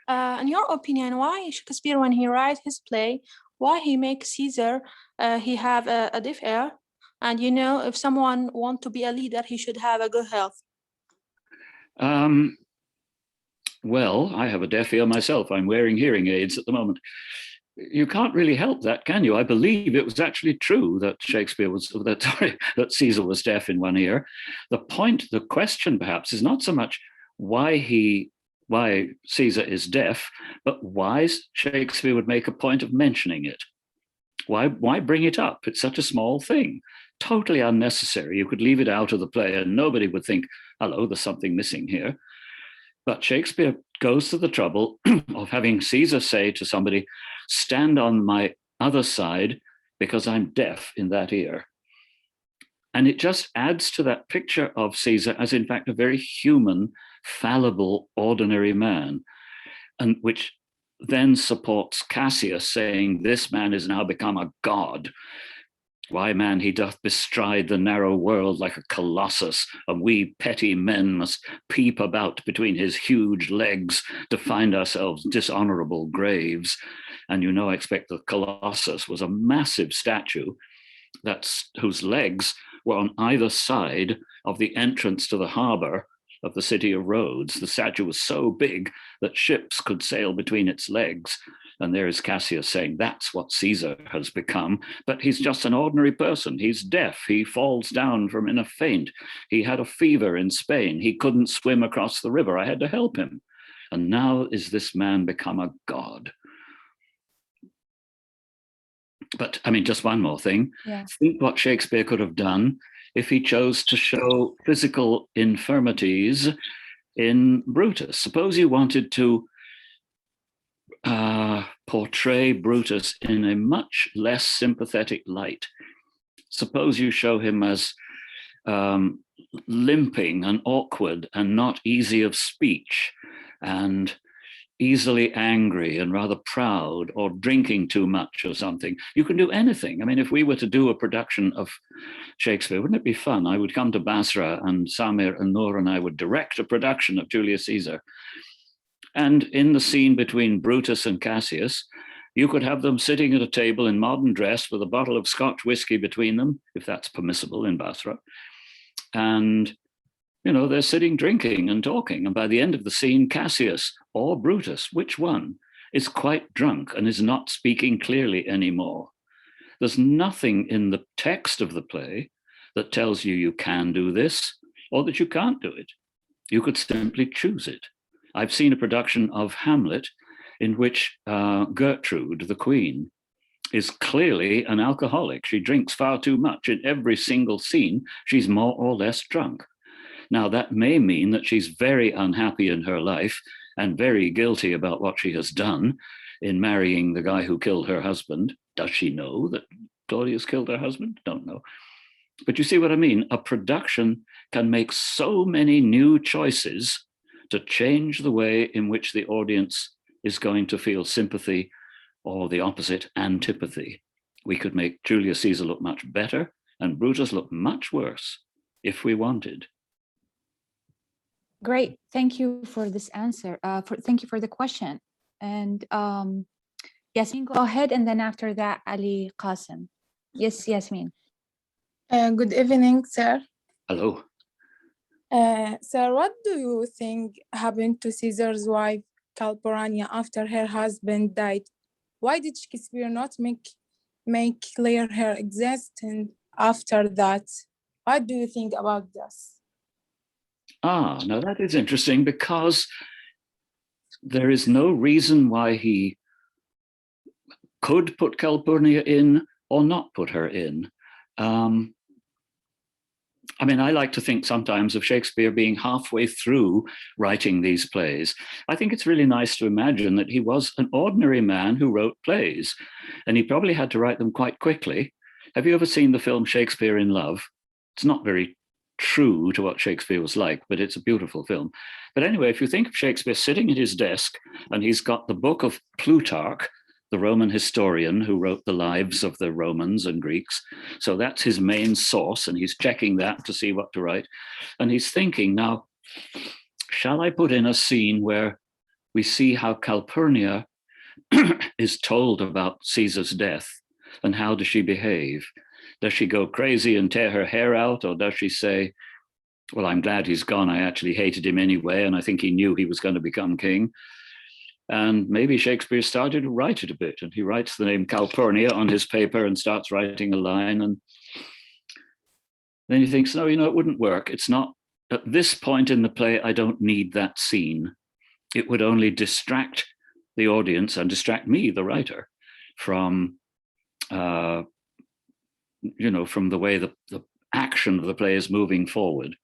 In your opinion, why Shakespeare, when he writes his play, why he makes Caesar, he have a deaf ear? And you know, if someone want to be a leader, he should have a good health. Well, I have a deaf ear myself. I'm wearing hearing aids at the moment. You can't really help that, can you? I believe it was actually true that that Caesar was deaf in one ear. The question perhaps is not so much why Caesar is deaf, but why Shakespeare would make a point of mentioning it. Why bring it up? It's such a small thing, totally unnecessary. You could leave it out of the play and nobody would think, hello, there's something missing here. But Shakespeare goes to the trouble of having Caesar say to somebody, stand on my other side because I'm deaf in that ear. And it just adds to that picture of Caesar as, in fact, a very human, fallible, ordinary man, and which then supports Cassius saying, this man is now become a god. Why, man, he doth bestride the narrow world like a colossus, and we petty men must peep about between his huge legs to find ourselves dishonorable graves. And you know, I expect the Colossus was a massive statue whose legs were on either side of the entrance to the harbor of the city of Rhodes. The statue was so big that ships could sail between its legs. And there is Cassius saying, that's what Caesar has become. But he's just an ordinary person. He's deaf. He falls down from in a faint. He had a fever in Spain. He couldn't swim across the river. I had to help him. And now is this man become a god. But I mean, just one more thing. Yeah. Think what Shakespeare could have done if he chose to show physical infirmities in Brutus. Suppose you wanted to portray Brutus in a much less sympathetic light. Suppose you show him as limping and awkward and not easy of speech and easily angry and rather proud or drinking too much or something. You can do anything. I mean, if we were to do a production of Shakespeare, wouldn't it be fun? I would come to Basra and Samir and Noor and I would direct a production of Julius Caesar. And in the scene between Brutus and Cassius, you could have them sitting at a table in modern dress with a bottle of Scotch whiskey between them, if that's permissible in Basra. And they're sitting drinking and talking. And by the end of the scene, Cassius or Brutus, which one, is quite drunk and is not speaking clearly anymore. There's nothing in the text of the play that tells you you can do this or that you can't do it. You could simply choose it. I've seen a production of Hamlet in which Gertrude, the queen, is clearly an alcoholic. She drinks far too much. In every single scene, she's more or less drunk. Now, that may mean that she's very unhappy in her life and very guilty about what she has done in marrying the guy who killed her husband. Does she know that Claudius killed her husband? Don't know. But you see what I mean? A production can make so many new choices to change the way in which the audience is going to feel sympathy or the opposite, antipathy. We could make Julius Caesar look much better and Brutus look much worse if we wanted. Great, thank you for this answer. Thank you for the question. And Yasmin, go ahead, and then after that, Ali Qasim. Yes, Yasmin. Good evening, sir. Hello. Sir, what do you think happened to Caesar's wife, Calpurnia, after her husband died? Why did Shakespeare not make clear her existence after that? What do you think about this? Now that is interesting, because there is no reason why he could put Calpurnia in or not put her in. I mean, I like to think sometimes of Shakespeare being halfway through writing these plays. I think it's really nice to imagine that he was an ordinary man who wrote plays, and he probably had to write them quite quickly. Have you ever seen the film Shakespeare in Love? It's not very true to what Shakespeare was like, but it's a beautiful film. But anyway, if you think of Shakespeare sitting at his desk and he's got the book of Plutarch, the Roman historian who wrote the lives of the Romans and Greeks. So that's his main source, and he's checking that to see what to write. And he's thinking, now, shall I put in a scene where we see how Calpurnia is told about Caesar's death, and how does she behave? Does she go crazy and tear her hair out, or does she say, well, I'm glad he's gone. I actually hated him anyway, and I think he knew he was going to become king. And maybe Shakespeare started to write it a bit, and he writes the name Calpurnia on his paper and starts writing a line. And then he thinks, no, it wouldn't work. It's not, at this point in the play, I don't need that scene. It would only distract the audience and distract me, the writer, from from the way the action of the play is moving forward.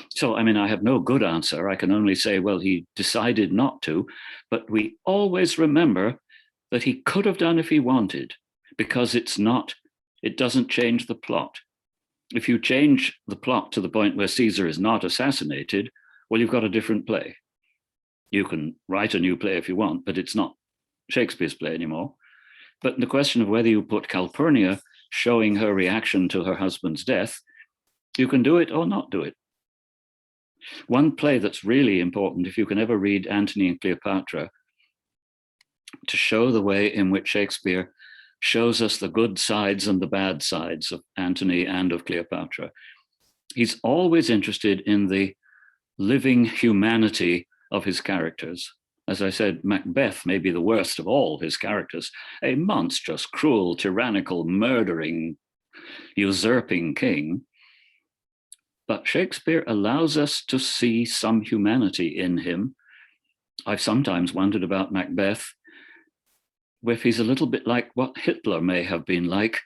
So, I mean, I have no good answer. I can only say, well, he decided not to, but we always remember that he could have done if he wanted, because it doesn't change the plot. If you change the plot to the point where Caesar is not assassinated, well, you've got a different play. You can write a new play if you want, but it's not Shakespeare's play anymore. But the question of whether you put Calpurnia showing her reaction to her husband's death, you can do it or not do it. One play that's really important, if you can ever read Antony and Cleopatra, to show the way in which Shakespeare shows us the good sides and the bad sides of Antony and of Cleopatra. He's always interested in the living humanity of his characters. As I said, Macbeth may be the worst of all his characters, a monstrous, cruel, tyrannical, murdering, usurping king. But Shakespeare allows us to see some humanity in him. I've sometimes wondered about Macbeth, if he's a little bit like what Hitler may have been like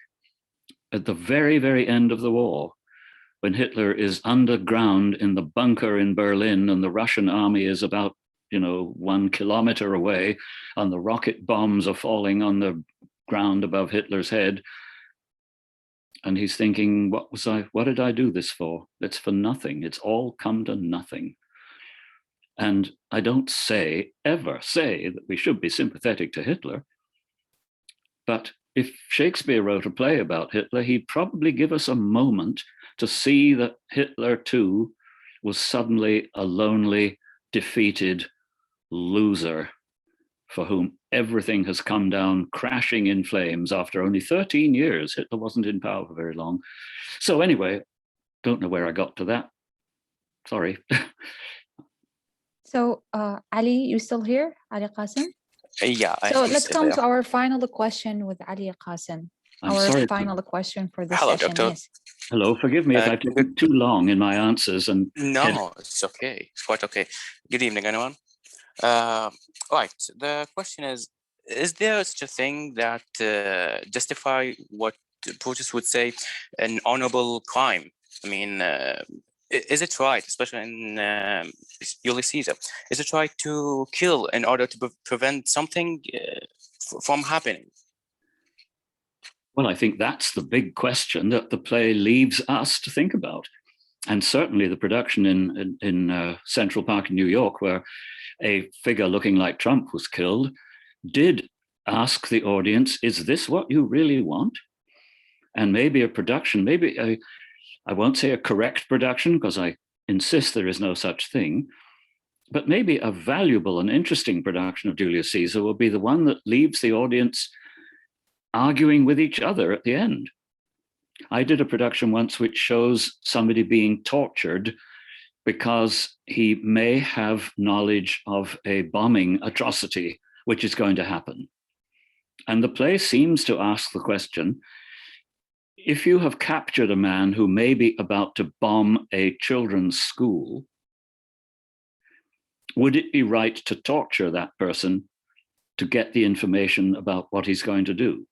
at the very, very end of the war, when Hitler is underground in the bunker in Berlin and the Russian army is about 1 kilometer away, and the rocket bombs are falling on the ground above Hitler's head. And he's thinking, what did I do this for? It's for nothing. It's all come to nothing. And I don't ever say that we should be sympathetic to Hitler. But if Shakespeare wrote a play about Hitler, he'd probably give us a moment to see that Hitler too was suddenly a lonely, defeated loser for whom everything has come down crashing in flames after only 13 years. Hitler wasn't in power for very long. So anyway, don't know where I got to that. Sorry. So Ali, you still here? Ali Qasim? Yeah. So let's come to our final question with Ali Qasim. Our final question for this session. Doctor. Yes. Hello, forgive me if I've taken too long in my answers. And no, it's okay. It's quite okay. Good evening, anyone. Right. The question is there such a thing that justify what Brutus would say an honorable crime? I mean, is it right, especially in Julius Caesar, is it right to kill in order to prevent something from happening? Well, I think that's the big question that the play leaves us to think about. And certainly the production in Central Park in New York, where a figure looking like Trump was killed, did ask the audience, is this what you really want? And maybe a production, I won't say a correct production, because I insist there is no such thing, but maybe a valuable and interesting production of Julius Caesar will be the one that leaves the audience arguing with each other at the end. I did a production once which shows somebody being tortured because he may have knowledge of a bombing atrocity which is going to happen. And the play seems to ask the question, if you have captured a man who may be about to bomb a children's school, would it be right to torture that person to get the information about what he's going to do?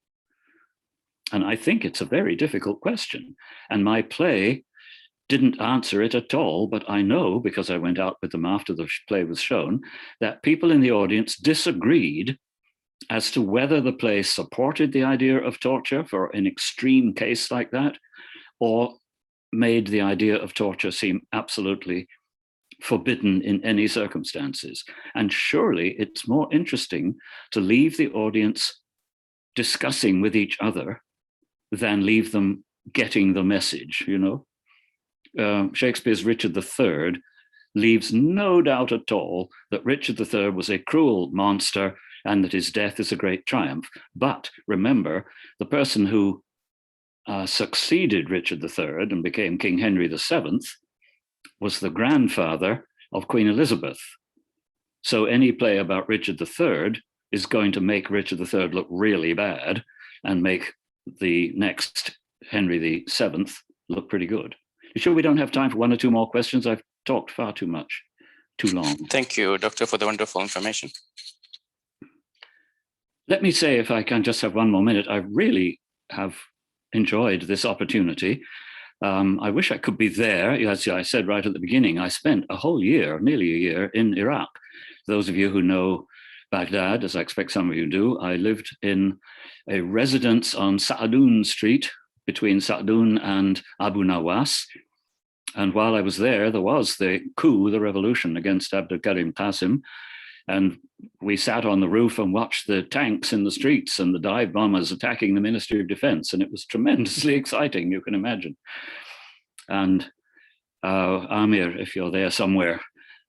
And I think it's a very difficult question. And my play didn't answer it at all, but I know, because I went out with them after the play was shown, that people in the audience disagreed as to whether the play supported the idea of torture for an extreme case like that, or made the idea of torture seem absolutely forbidden in any circumstances. And surely it's more interesting to leave the audience discussing with each other than leave them getting the message, you know? Shakespeare's Richard III leaves no doubt at all that Richard III was a cruel monster and that his death is a great triumph. But remember, the person who succeeded Richard III and became King Henry VII was the grandfather of Queen Elizabeth. So any play about Richard III is going to make Richard III look really bad and make the next Henry VII look pretty good. You sure we don't have time for one or two more questions? I've talked far too much, too long. Thank you, Doctor, for the wonderful information. Let me say, if I can just have one more minute, I really have enjoyed this opportunity. I wish I could be there. As I said right at the beginning, I spent a whole year, nearly a year, in Iraq. Those of you who know Baghdad, as I expect some of you do, I lived in a residence on Sa'adun Street between Sa'adun and Abu Nawas. And while I was there was the coup, the revolution against Abdul Karim Qasim. And we sat on the roof and watched the tanks in the streets and the dive bombers attacking the Ministry of Defense. And it was tremendously exciting, you can imagine. And Amir, if you're there somewhere,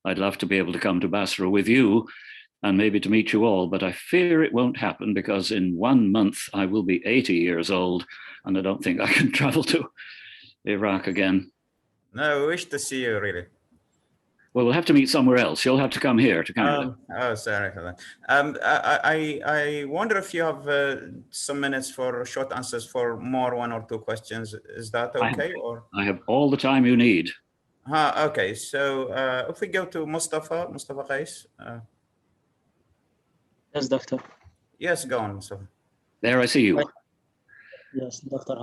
I'd love to be able to come to Basra with you and maybe to meet you all, but I fear it won't happen because in 1 month I will be 80 years old and I don't think I can travel to Iraq again. No, I wish to see you, really. Well, we'll have to meet somewhere else. You'll have to come here to Canada. Oh, sorry for that. I wonder if you have some minutes for short answers for more 1 or 2 questions. Is that okay? I have all the time you need. Okay, so if we go to Mustafa Qais. Yes, Doctor. Yes, go on, Mustafa. There, I see you. Yes, Doctor,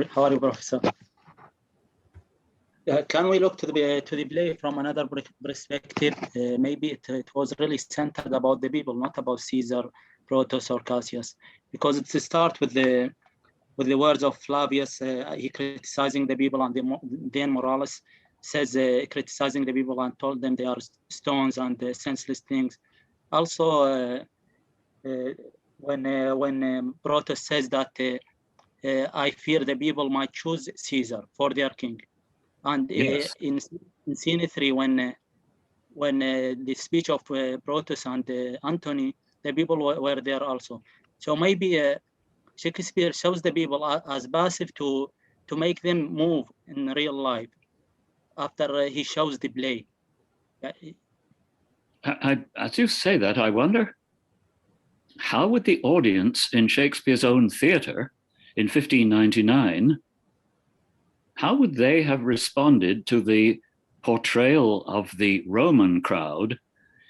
how are you, Professor? Can we look to the play from another perspective? Maybe it was really centered about the people, not about Caesar, Brutus, or Cassius, because it starts with the words of Flavius, he criticizing the people, and then Morales says criticizing the people and told them they are stones and senseless things. Also, when Brutus says that I fear the people might choose Caesar for their king, and Yes. in scene 3, when the speech of Brutus and Antony, the people were there also. So maybe Shakespeare shows the people as passive to make them move in real life after he shows the play. As you say that, I wonder, how would the audience in Shakespeare's own theatre in 1599, how would they have responded to the portrayal of the Roman crowd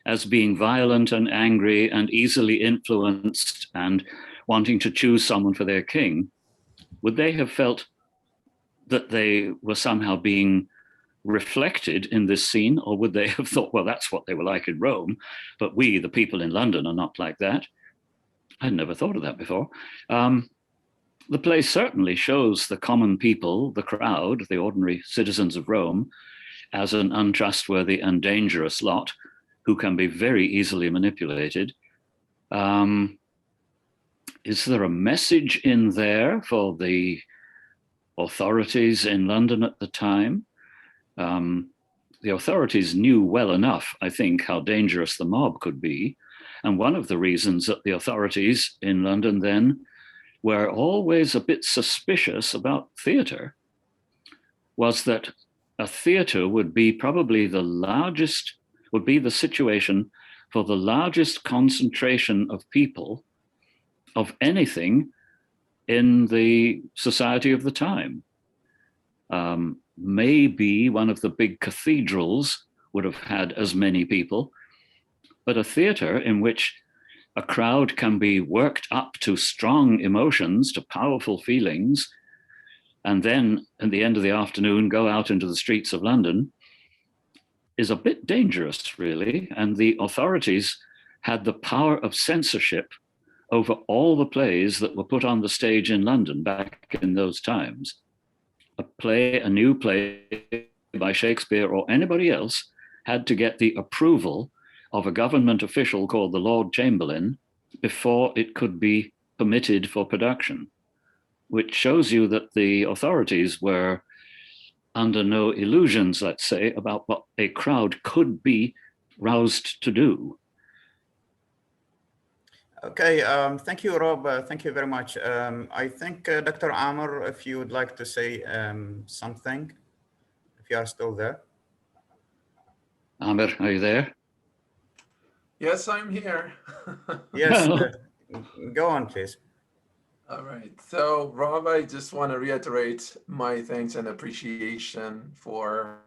as being violent and angry and easily influenced and wanting to choose someone for their king? Would they have felt that they were somehow being reflected in this scene, or would they have thought, well, that's what they were like in Rome, but we, the people in London, are not like that? I'd never thought of that before. The play certainly shows the common people, the crowd, the ordinary citizens of Rome, as an untrustworthy and dangerous lot who can be very easily manipulated. Is there a message in there for the authorities in London at the time? The authorities knew well enough, I think, how dangerous the mob could be. And one of the reasons that the authorities in London then were always a bit suspicious about theatre was that a theatre would be probably the largest, would be the situation for the largest concentration of people of anything in the society of the time. Maybe one of the big cathedrals would have had as many people, but a theatre in which a crowd can be worked up to strong emotions, to powerful feelings, and then at the end of the afternoon go out into the streets of London is a bit dangerous, really. And the authorities had the power of censorship over all the plays that were put on the stage in London back in those times. A new play by Shakespeare or anybody else had to get the approval of a government official called the Lord Chamberlain before it could be permitted for production, which shows you that the authorities were under no illusions, let's say, about what a crowd could be roused to do. Okay, thank you, Rob. Thank you very much. I think Dr. Amr, if you would like to say something, if you are still there. Amr, are you there? Yes, I'm here. Yes, go on, please. All right. So, Rob, I just want to reiterate my thanks and appreciation for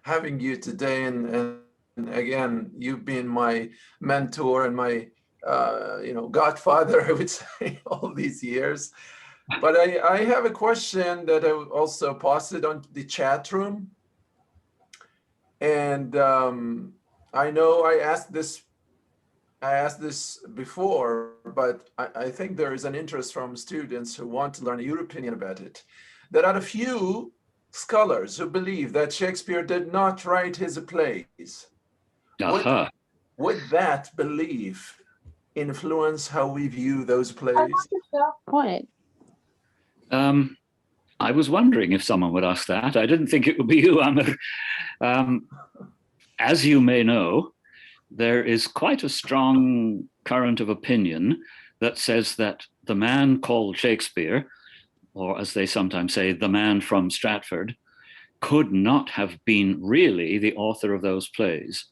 having you today. And again, you've been my mentor and my godfather, I would say, all these years. But I have a question that I also posted on the chat room. And I know I asked this before, but I think there is an interest from students who want to learn your opinion about it. There are a few scholars who believe that Shakespeare did not write his plays. Would that belief influence how we view those plays? I was wondering if someone would ask that. I didn't think it would be you, Amr. As you may know, there is quite a strong current of opinion that says that the man called Shakespeare, or as they sometimes say, the man from Stratford, could not have been really the author of those plays,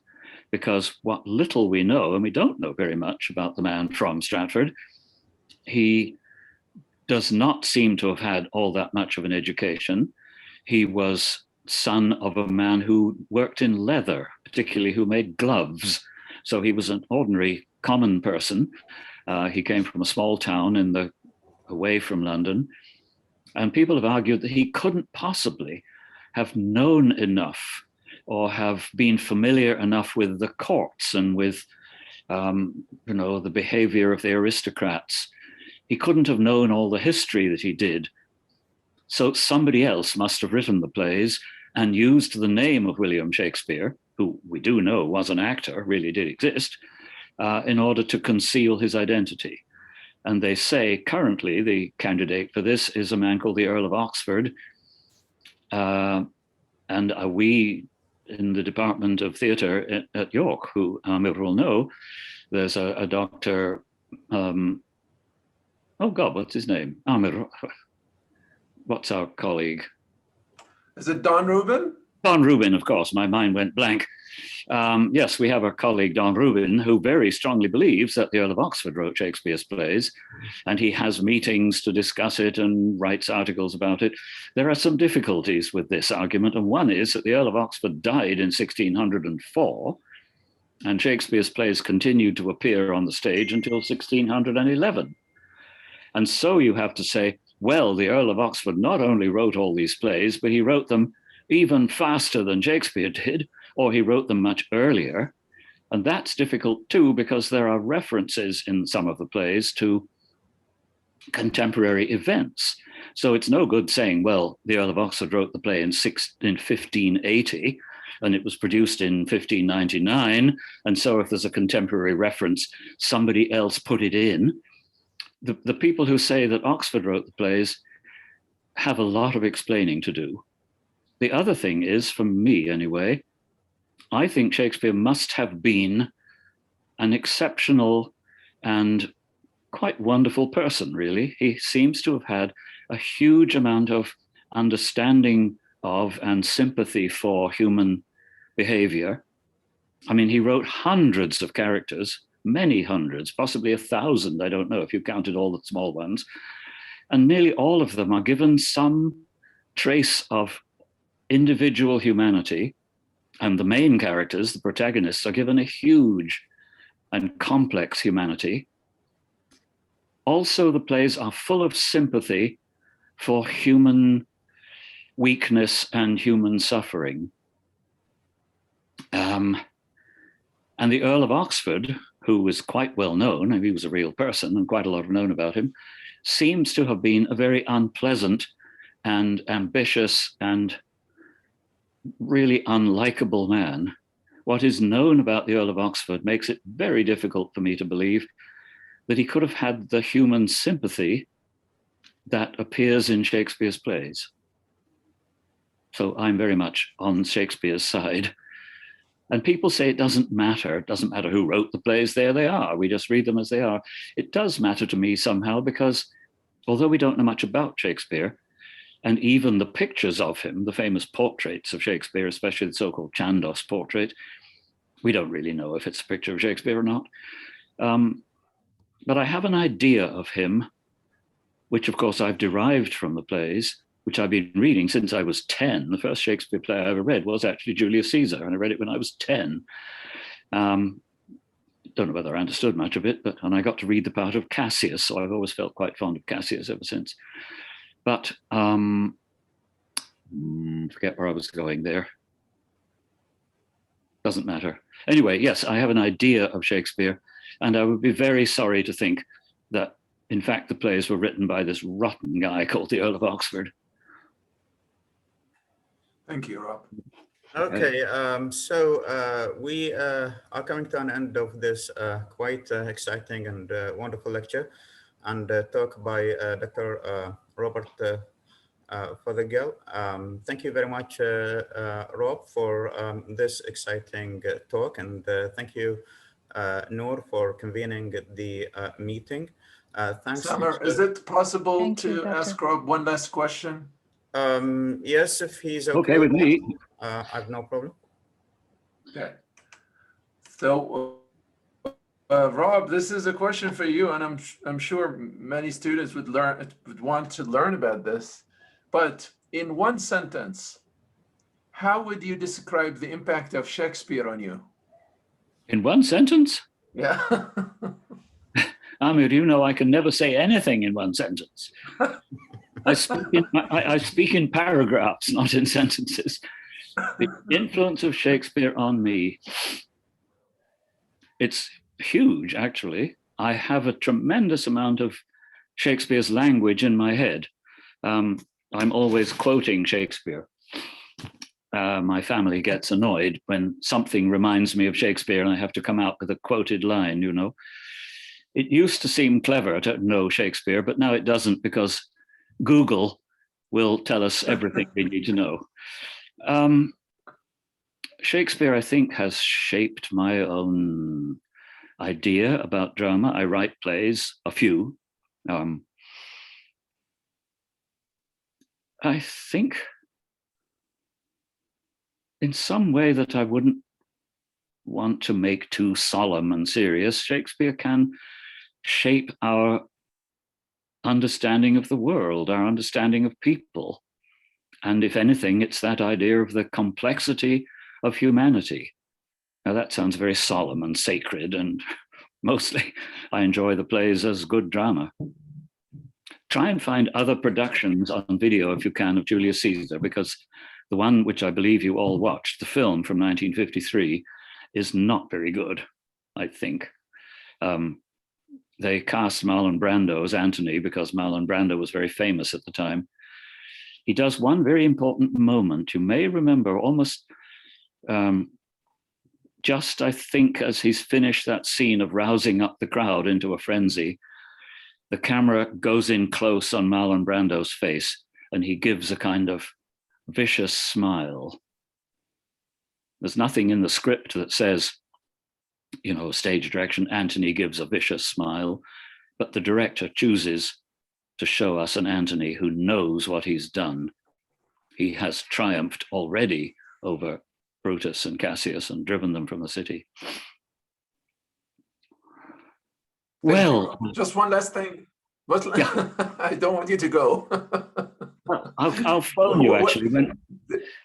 because what little we know, and we don't know very much about the man from Stratford, he does not seem to have had all that much of an education. He was son of a man who worked in leather, particularly who made gloves. So he was an ordinary common person. He came from a small town away from London. And people have argued that he couldn't possibly have known enough or have been familiar enough with the courts and with the behavior of the aristocrats. He couldn't have known all the history that he did. So somebody else must have written the plays and used the name of William Shakespeare, who we do know was an actor, really did exist, in order to conceal his identity. And they say currently the candidate for this is a man called the Earl of Oxford. And we in the Department of Theatre at York, who Amir will know, there's a doctor, oh God, what's his name? Amir, what's our colleague? Is it Don Rubin? Don Rubin, of course, my mind went blank. Yes, we have our colleague Don Rubin, who very strongly believes that the Earl of Oxford wrote Shakespeare's plays, and he has meetings to discuss it and writes articles about it. There are some difficulties with this argument, and one is that the Earl of Oxford died in 1604, and Shakespeare's plays continued to appear on the stage until 1611. And so you have to say, well, the Earl of Oxford not only wrote all these plays, but he wrote them even faster than Shakespeare did, or he wrote them much earlier. And that's difficult too, because there are references in some of the plays to contemporary events. So it's no good saying, well, the Earl of Oxford wrote the play in 1580, and it was produced in 1599. And so if there's a contemporary reference, somebody else put it in. The people who say that Oxford wrote the plays have a lot of explaining to do. The other thing is, for me anyway, I think Shakespeare must have been an exceptional and quite wonderful person, really. He seems to have had a huge amount of understanding of and sympathy for human behavior. I mean, he wrote hundreds of characters, many hundreds, possibly 1,000, I don't know if you counted all the small ones. And nearly all of them are given some trace of individual humanity. And the main characters, the protagonists, are given a huge and complex humanity. Also, the plays are full of sympathy for human weakness and human suffering. And the Earl of Oxford, who was quite well known, and he was a real person and quite a lot known about him, seems to have been a very unpleasant and ambitious and really unlikable man. What is known about the Earl of Oxford makes it very difficult for me to believe that he could have had the human sympathy that appears in Shakespeare's plays. So I'm very much on Shakespeare's side. And people say it doesn't matter. It doesn't matter who wrote the plays, there they are. We just read them as they are. It does matter to me somehow, because although we don't know much about Shakespeare, and even the pictures of him, the famous portraits of Shakespeare, especially the so-called Chandos portrait, we don't really know if it's a picture of Shakespeare or not. But I have an idea of him, which of course I've derived from the plays, which I've been reading since I was 10. The first Shakespeare play I ever read was actually Julius Caesar, and I read it when I was 10. Don't know whether I understood much of it, and I got to read the part of Cassius, so I've always felt quite fond of Cassius ever since. But forget where I was going there. Doesn't matter. Anyway, yes, I have an idea of Shakespeare, and I would be very sorry to think that, in fact, the plays were written by this rotten guy called the Earl of Oxford. Thank you, Rob. Okay, so we are coming to an end of this quite exciting and wonderful lecture and talk by Dr. Robert Fothergill. Thank you very much, Rob, for this exciting talk, and thank you, Noor, for convening the meeting. Thanks. Summer, is it possible to ask Rob one last question? Yes, if he's okay with me. I have no problem. Okay. So, Rob, this is a question for you, and I'm sure many students would want to learn about this. But in one sentence, how would you describe the impact of Shakespeare on you? In one sentence? Yeah. Amir, you know I can never say anything in one sentence. I speak in paragraphs, not in sentences. The influence of Shakespeare on me, it's huge, actually. I have a tremendous amount of Shakespeare's language in my head. I'm always quoting Shakespeare. my family gets annoyed when something reminds me of Shakespeare and I have to come out with a quoted line, you know. It used to seem clever to know Shakespeare, but now it doesn't, because Google will tell us everything we need to know. Shakespeare, I think, has shaped my own idea about drama. I write plays, a few. I think in some way that I wouldn't want to make too solemn and serious. Shakespeare can shape our understanding of the world, our understanding of people. And if anything, it's that idea of the complexity of humanity. Now that sounds very solemn and sacred, and mostly I enjoy the plays as good drama. Try and find other productions on video if you can of Julius Caesar, because the one which I believe you all watched, the film from 1953, is not very good, I think. They cast Marlon Brando as Antony because Marlon Brando was very famous at the time. He does one very important moment. You may remember almost just, I think, as he's finished that scene of rousing up the crowd into a frenzy, the camera goes in close on Marlon Brando's face and he gives a kind of vicious smile. There's nothing in the script that says, you know, stage direction, Antony gives a vicious smile, but the director chooses to show us an Antony who knows what he's done. He has triumphed already over Brutus and Cassius and driven them from the city. Well, just one last thing. Yeah. I don't want you to go. Well, I'll phone you actually.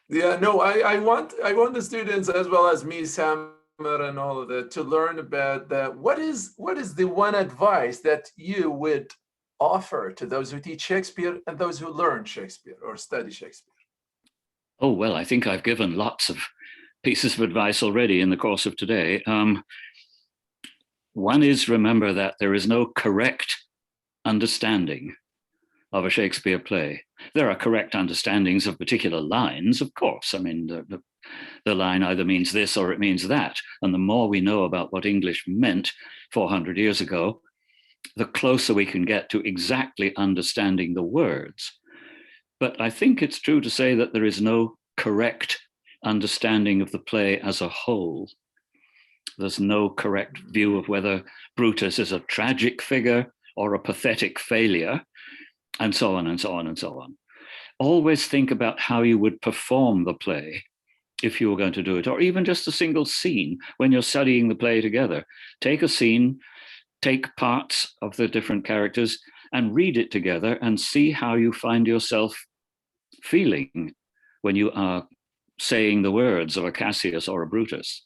Yeah, no, I want the students as well as me, Sam, and all of that to learn about that. What is the one advice that you would offer to those who teach Shakespeare and those who learn Shakespeare or study Shakespeare? Oh, well, I think I've given lots of pieces of advice already in the course of today. One is, remember that there is no correct understanding of a Shakespeare play. There are correct understandings of particular lines, of course. I mean, the line either means this or it means that. And the more we know about what English meant 400 years ago, the closer we can get to exactly understanding the words. But I think it's true to say that there is no correct understanding of the play as a whole. There's no correct view of whether Brutus is a tragic figure or a pathetic failure, and so on and so on and so on. Always think about how you would perform the play if you were going to do it, or even just a single scene when you're studying the play together. Take a scene, take parts of the different characters and read it together and see how you find yourself feeling when you are saying the words of a Cassius or a Brutus.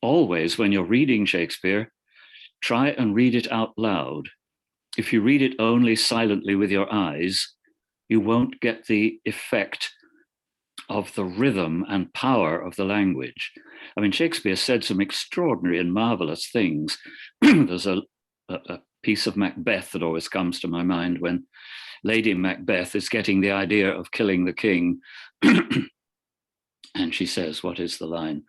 Always, when you're reading Shakespeare, try and read it out loud. If you read it only silently with your eyes, you won't get the effect of the rhythm and power of the language. I mean, Shakespeare said some extraordinary and marvelous things. There's a piece of Macbeth that always comes to my mind when Lady Macbeth is getting the idea of killing the king. And she says, what is the line?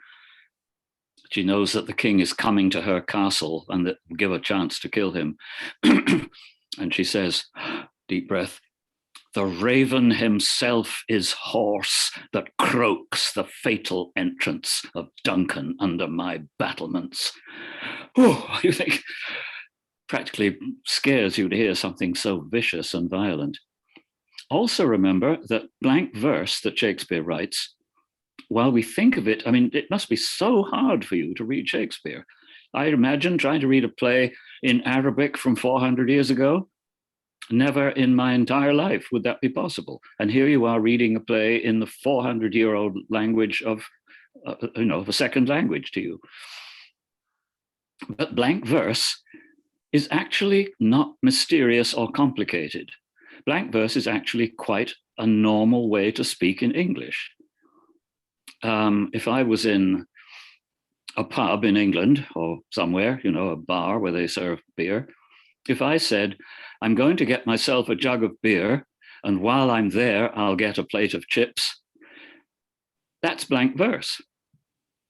She knows that the king is coming to her castle and that will give a chance to kill him. And she says, deep breath, the raven himself is hoarse that croaks the fatal entrance of Duncan under my battlements. Oh, you think, practically scares you to hear something so vicious and violent. Also remember that blank verse that Shakespeare writes, while we think of it, I mean, it must be so hard for you to read Shakespeare. I imagine trying to read a play in Arabic from 400 years ago. Never in my entire life would that be possible. And here you are reading a play in the 400-year-old language of, of a second language to you. But blank verse is actually not mysterious or complicated. Blank verse is actually quite a normal way to speak in English. If I was in a pub in England or somewhere, a bar where they serve beer, if I said, I'm going to get myself a jug of beer And while I'm there, I'll get a plate of chips. That's blank verse.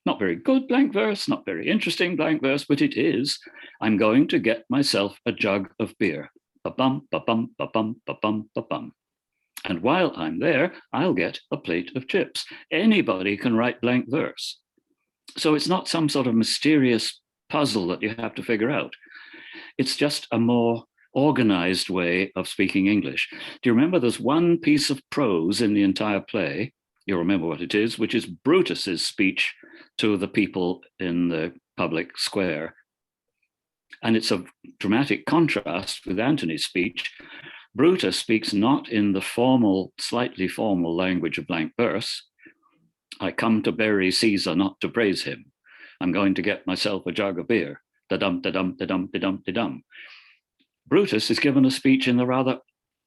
Not very good blank verse, not very interesting blank verse, but it is. I'm going to get myself a jug of beer. Ba-bum, ba-bum, ba-bum, ba-bum, ba-bum. And while I'm there, I'll get a plate of chips. Anybody can write blank verse. So it's not some sort of mysterious puzzle that you have to figure out. It's just a more organized way of speaking English. Do you remember there's one piece of prose in the entire play? You'll remember what it is, which is Brutus's speech to the people in the public square. And it's a dramatic contrast with Antony's speech. Brutus speaks not in the formal, slightly formal language of blank verse. I come to bury Caesar, not to praise him. I'm going to get myself a jug of beer. Da-dum, da-dum, da-dum, da-dum, da-dum. Brutus is given a speech in the rather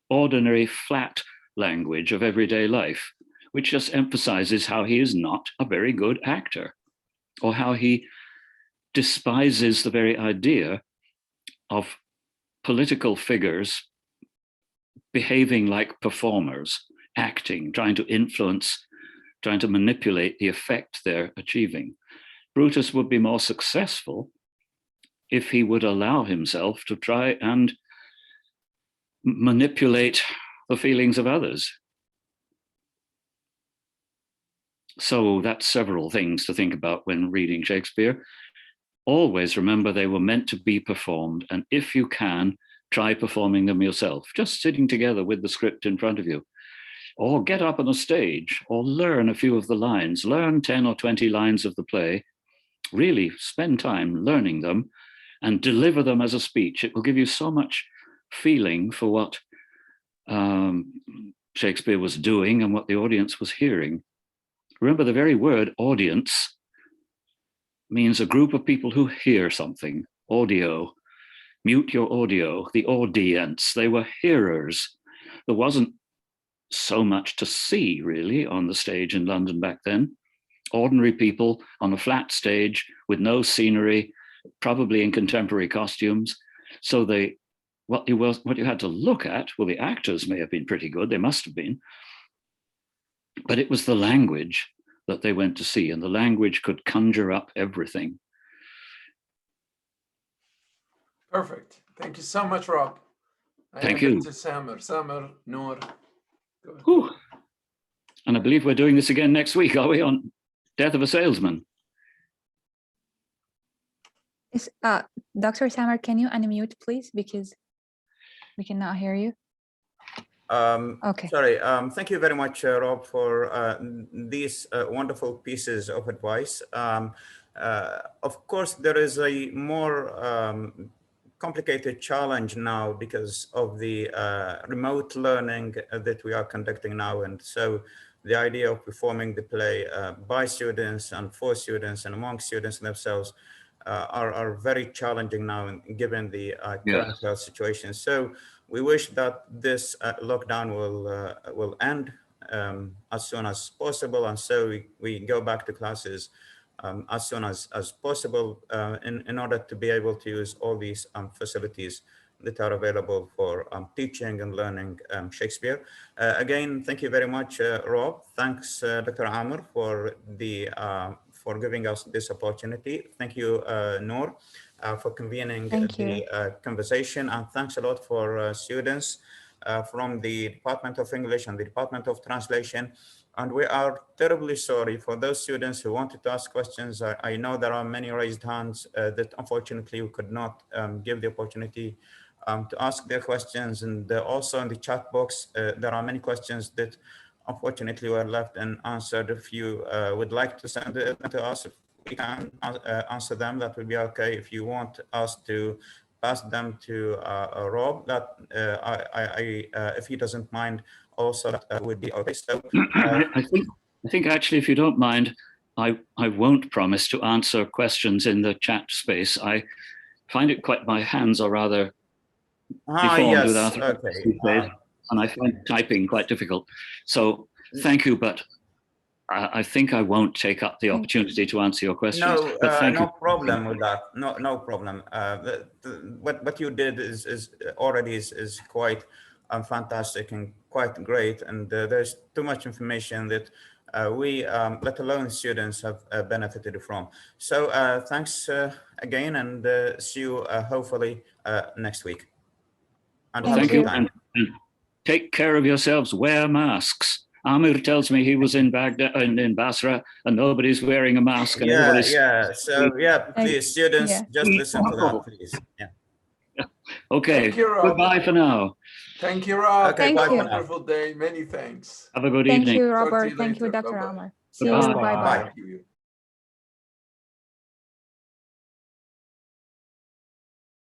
ordinary, flat language of everyday life, which just emphasizes how he is not a very good actor, or how he despises the very idea of political figures behaving like performers, acting, trying to influence, trying to manipulate the effect they're achieving. Brutus would be more successful if he would allow himself to try and manipulate the feelings of others. So that's several things to think about when reading Shakespeare. Always remember they were meant to be performed, and if you can, try performing them yourself, just sitting together with the script in front of you. Or get up on a stage, or learn a few of the lines, learn 10 or 20 lines of the play, really spend time learning them and deliver them as a speech. It will give you so much feeling for what Shakespeare was doing and what the audience was hearing. Remember, the very word audience means a group of people who hear something. Audio. Mute your audio. The audience. They were hearers. There wasn't so much to see, really, on the stage in London back then. Ordinary people on a flat stage with no scenery, probably in contemporary costumes. So what you had to look at, well, the actors may have been pretty good. They must have been. But it was the language that they went to see, and the language could conjure up everything. Perfect. Thank you so much, Rob. Thank you. To Samer, Noor. Whew. And I believe we're doing this again next week, are we, on Death of a Salesman? Is, Dr. Samer, can you unmute, please? Because we cannot hear you. Okay. Sorry. Thank you very much, Rob, for these wonderful pieces of advice. Of course, there is a more complicated challenge now because of the remote learning that we are conducting now. And so the idea of performing the play by students and for students and among students themselves are very challenging now, given the current health situation. So we wish that this lockdown will end as soon as possible, and so we go back to classes as soon as possible in order to be able to use all these facilities that are available for teaching and learning Shakespeare. Again, thank you very much, Rob. Thanks, Dr. Amr, for giving us this opportunity. Thank you, Noor, for convening the conversation, and thanks a lot for students from the Department of English and the Department of Translation. And we are terribly sorry for those students who wanted to ask questions. I know there are many raised hands that unfortunately we could not give the opportunity to ask their questions. And also in the chat box, there are many questions that unfortunately were left unanswered. If you would like to send it to us, if we can answer them, that would be okay. If you want us to pass them to Rob, that if he doesn't mind, also that would be okay. So I think actually, if you don't mind, I won't promise to answer questions in the chat space. I find it quite, my hands are rather deformed with arthritis, and I find typing quite difficult. So thank you, but I think I won't take up the opportunity to answer your questions. No, but thank no you. problem with that. No problem. What you did is already quite fantastic and quite great. And there's too much information that we, let alone students, have benefited from. So thanks again, and see you hopefully next week. And Well, have a thank you. good time. And take care of yourselves. Wear masks. Amir tells me he was in Baghdad and in Basra, and nobody's wearing a mask. And everybody's So please, students, just listen to that, please. Yeah. Okay. Thank you, Rob. Goodbye for now. Thank you, Rob. Okay, Have bye a for now. wonderful day. Many thanks. Have a good Thank evening. you, Talk to Robert. you Thank you, later. Dr. Bye-bye. Amar. See you. Bye-bye. Bye-bye. Bye. Thank you.